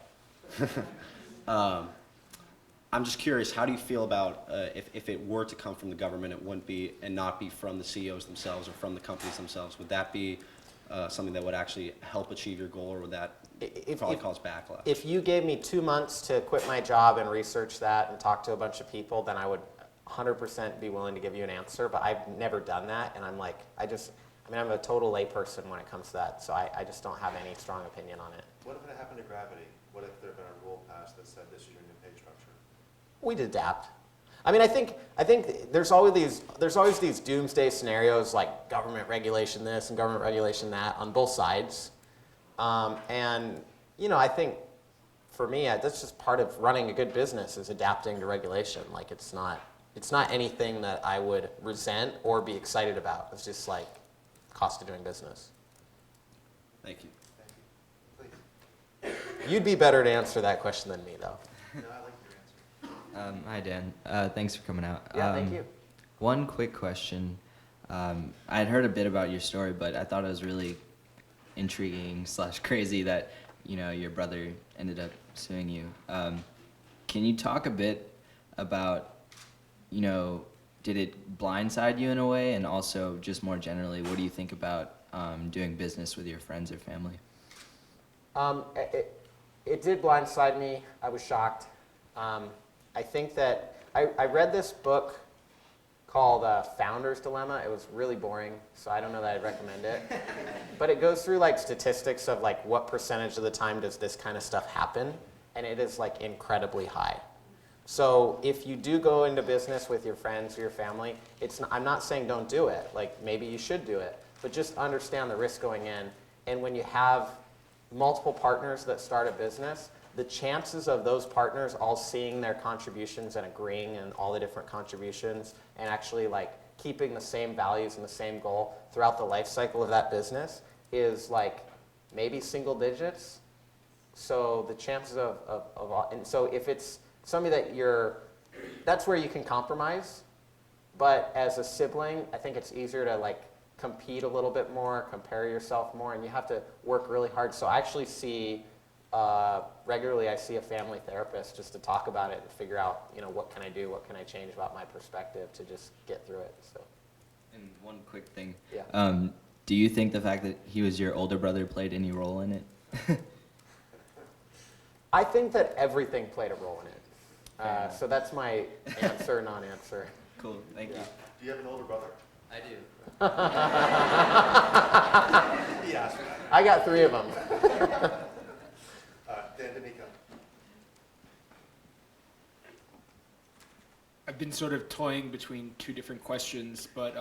Speaker 14: I'm just curious, how do you feel about if it were to come from the government, it wouldn't be, and not be from the CEOs themselves or from the companies themselves? Would that be something that would actually help achieve your goal, or would that probably cause backlash?
Speaker 2: If you gave me 2 months to quit my job and research that and talk to a bunch of people, then I would 100% be willing to give you an answer, but I've never done that, and I'm like, I'm a total layperson when it comes to that, so I just don't have any strong opinion on it.
Speaker 3: What if it happened to gravity? What if there had been a rule passed that said this is your new pay structure?
Speaker 2: We'd adapt. I mean, I think there's always these doomsday scenarios like government regulation this and government regulation that on both sides, and I think for me that's just part of running a good business is adapting to regulation. Like it's not anything that I would resent or be excited about. It's just like cost of doing business.
Speaker 14: Thank you.
Speaker 2: You'd be better to answer that question than me, though.
Speaker 3: No, I like your answer.
Speaker 15: Hi, Dan. Thanks for coming out.
Speaker 2: Yeah, thank you.
Speaker 15: One quick question. I had heard a bit about your story, but I thought it was really intriguing / crazy that your brother ended up suing you. Can you talk a bit about, did it blindside you in a way, and also just more generally, what do you think about doing business with your friends or family?
Speaker 2: It did blindside me. I was shocked. I think that I read this book called Founder's Dilemma. It was really boring, so I don't know that I'd recommend it. But it goes through like statistics of like what percentage of the time does this kind of stuff happen, and it is like incredibly high. So if you do go into business with your friends or your family, I'm not saying don't do it. Like maybe you should do it, but just understand the risk going in. And when you have multiple partners that start a business, the chances of those partners all seeing their contributions and agreeing on all the different contributions and actually like keeping the same values and the same goal throughout the life cycle of that business is like maybe single digits. So the chances and so if it's somebody that that's where you can compromise. But as a sibling, I think it's easier to like compete a little bit more, compare yourself more, and you have to work really hard. So I actually see, regularly I see a family therapist just to talk about it and figure out, what can I do, what can I change about my perspective to just get through it. So.
Speaker 15: And one quick thing.
Speaker 2: Yeah.
Speaker 15: Do you think the fact that he was your older brother played any role in it?
Speaker 2: I think that everything played a role in it. So that's my answer, non-answer.
Speaker 15: Cool, thank you.
Speaker 3: Do you have an older brother?
Speaker 15: I do.
Speaker 3: He asked me that.
Speaker 2: I got 3 of them.
Speaker 3: Dan D'Amico.
Speaker 16: I've been sort of toying between 2 different questions, but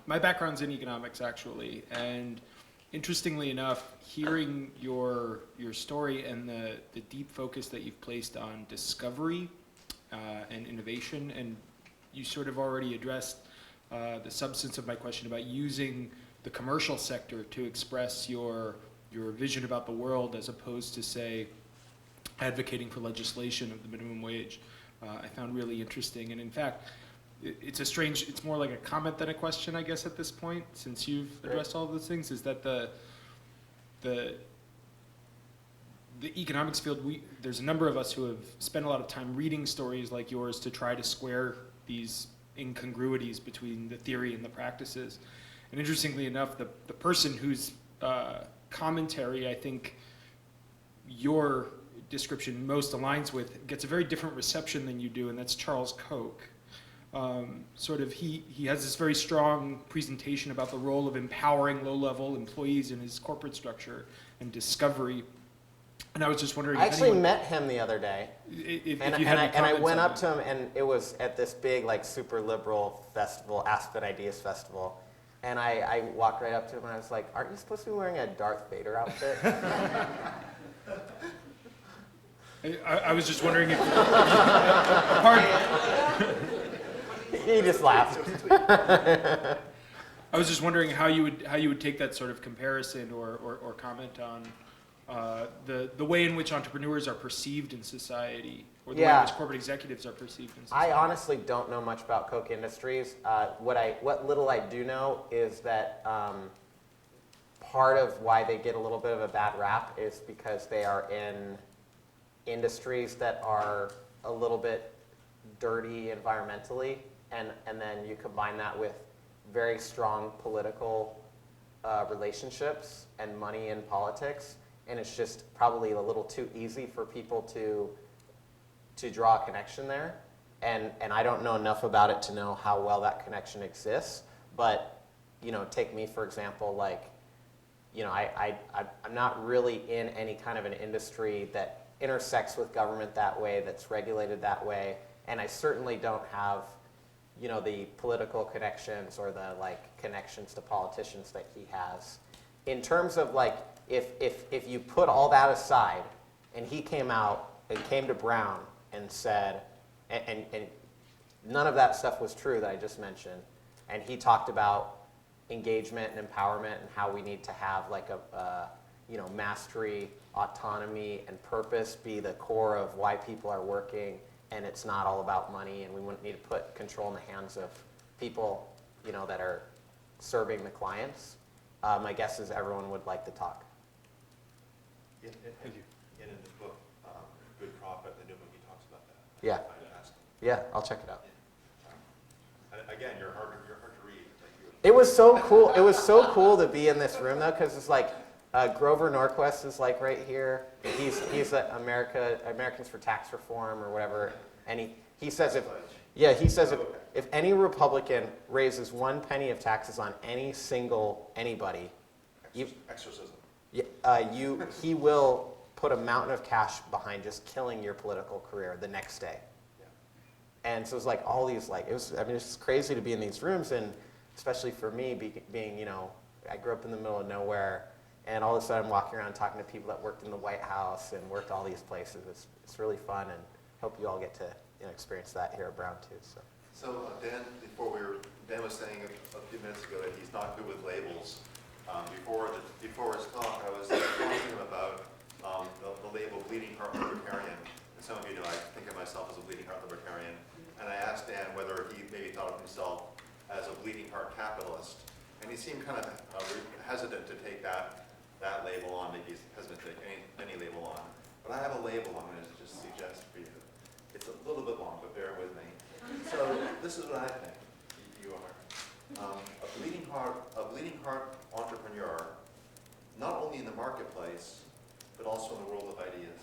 Speaker 16: my background's in economics actually, and interestingly enough, hearing your story and the deep focus that you've placed on discovery and innovation, and you sort of already addressed the substance of my question about using the commercial sector to express your vision about the world as opposed to, say, advocating for legislation of the minimum wage. I found really interesting, and in fact, it's more like a comment than a question, I guess, at this point, since you've addressed all of those things, is that the economics field, there's a number of us who have spent a lot of time reading stories like yours to try to square these incongruities between the theory and the practices. And interestingly enough, the person whose commentary I think your description most aligns with gets a very different reception than you do, and that's Charles Koch. He has this very strong presentation about the role of empowering low-level employees in his corporate structure and discovery. And I was just wondering.
Speaker 2: I actually met him the other day,
Speaker 16: and
Speaker 2: I went up to him, and it was at this big, like, super liberal festival, Aspen Ideas Festival, and I walked right up to him and I was like, "Aren't you supposed to be wearing a Darth Vader outfit?"
Speaker 16: I was just wondering if
Speaker 2: he just laughed.
Speaker 16: I was just wondering how you would take that sort of comparison or comment the way in which entrepreneurs are perceived in society, or the way
Speaker 2: Yeah.
Speaker 16: in which corporate executives are perceived in society?
Speaker 2: I honestly don't know much about Koch Industries. What little I do know is that part of why they get a little bit of a bad rap is because they are in industries that are a little bit dirty environmentally, and then you combine that with very strong political relationships and money in politics, and it's just probably a little too easy for people to draw a connection there. And I don't know enough about it to know how well that connection exists, but take me for example, like, I'm not really in any kind of an industry that intersects with government that way, that's regulated that way, and I certainly don't have, the political connections or the connections to politicians that he has. In terms of if you put all that aside, and he came out and came to Brown and said, and none of that stuff was true that I just mentioned, and he talked about engagement and empowerment and how we need to have mastery, autonomy, and purpose be the core of why people are working, and it's not all about money, and we wouldn't need to put control in the hands of people, that are serving the clients. My guess is everyone would like to talk.
Speaker 3: In his book, Good Profit, the new book, he talks about that.
Speaker 2: Yeah.
Speaker 3: I asked him.
Speaker 2: Yeah, I'll check it out.
Speaker 3: Again, you're hard to read.
Speaker 2: It was so cool. It was so cool to be in this room though, because it's like Grover Norquist is right here. He's Americans for Tax Reform or whatever, and he says if any Republican raises 1 penny of taxes on anybody,
Speaker 3: Exorcism.
Speaker 2: he will put a mountain of cash behind just killing your political career the next day. And so it was all these it's crazy to be in these rooms, and especially for me being I grew up in the middle of nowhere, and all of a sudden I'm walking around talking to people that worked in the White House and worked all these places. It's really fun, and hope you all get to experience that here at Brown too.
Speaker 1: So Dan was saying a few minutes ago that he's not good with labels. Before his talk, I was talking to him about the label Bleeding Heart Libertarian. And some of you know I think of myself as a Bleeding Heart Libertarian. And I asked Dan whether he maybe thought of himself as a bleeding heart capitalist. And he seemed kind of hesitant to take that label on. Maybe he's hesitant to take any label on. But I have a label I'm going to just suggest for you. It's a little bit long, but bear with me. So this is what I think you are. A bleeding heart entrepreneur, not only in the marketplace, but also in the world of ideas.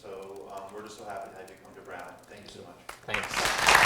Speaker 1: So we're just so happy to have you come to Brown. Thank you so much.
Speaker 2: Thanks.